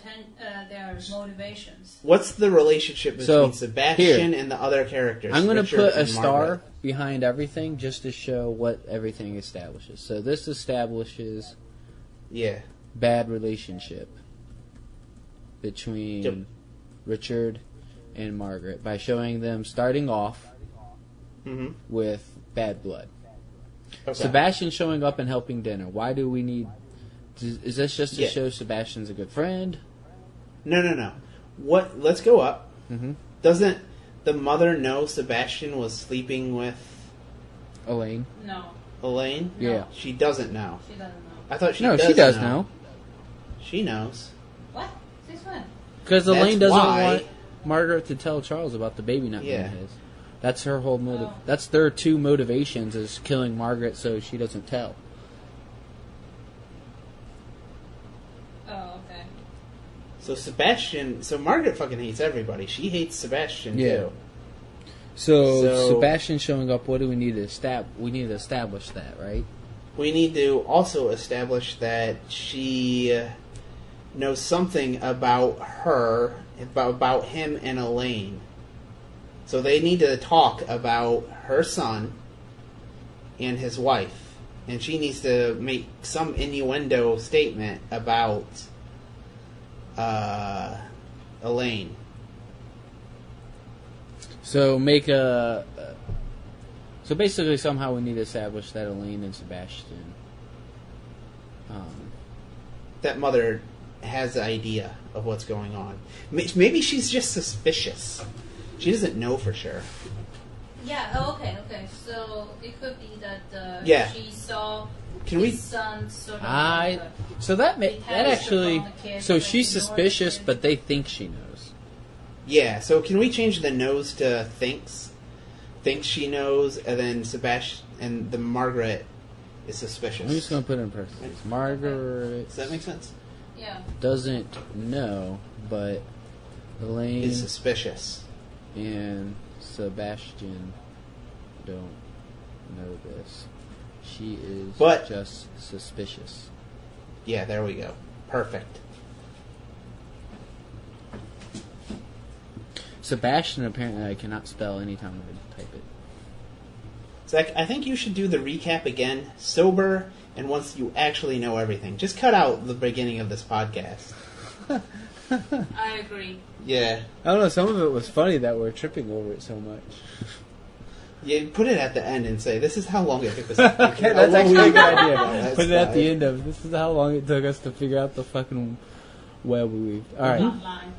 motivations. What's the relationship between So, Sebastian and the other characters? I'm going to Richard put a and star Margaret? behind everything just to show what everything establishes. So this establishes Yeah. bad relationship between Yep. Richard and Margaret by showing them starting off Mm-hmm. with bad blood. Okay. Sebastian showing up and helping dinner. Why do we need... Is this just to Yeah. show Sebastian's a good friend? No. What? Let's go up. Mm-hmm. Doesn't the mother know Sebastian was sleeping with Elaine. No. Elaine? Yeah. No. She doesn't know. She doesn't know. I thought she No, does she does know. She knows. What? Since when? Because That's Elaine doesn't why- want Margaret to tell Charles about the baby not Yeah. being his. That's her whole motive. Oh. That's their two motivations: is killing Margaret so she doesn't tell. Oh, okay. So Margaret fucking hates everybody. She hates Sebastian Yeah. too. So Sebastian showing up. What do we need to establish? We need to establish that, right? We need to also establish that she knows something about her, about him and Elaine. So they need to talk about her son and his wife. And she needs to make some innuendo statement about Elaine. So So basically, somehow we need to establish that Elaine and Sebastian. That mother has an idea of what's going on. Maybe she's just suspicious. She doesn't know for sure. Yeah. Oh, okay. Okay. So it could be that she saw Can his we? son sort of. So that actually. on the kid, So like, she's ignores suspicious, it. but they think she knows. Yeah. So can we change the knows to thinks? Thinks she knows, and then Sebastian and the Margaret is suspicious. I'm just gonna put it in parentheses. Margaret Does that make sense? Yeah. doesn't know, but Elaine Is suspicious. and Sebastian don't know this. She is But- just suspicious. Yeah, there we go. Perfect. Sebastian apparently I cannot spell anytime I type it. Zach, I think you should do the recap again, sober, and once you actually know everything. Just cut out the beginning of this podcast. I agree. Yeah. I don't know, some of it was funny that we're tripping over it so much. Yeah, put it at the end and say, this is how long it took us. Okay, that's actually a good idea. That's Put it at the fine. end of, this is how long it took us to figure out the fucking web we weaved. Alright. Not lying.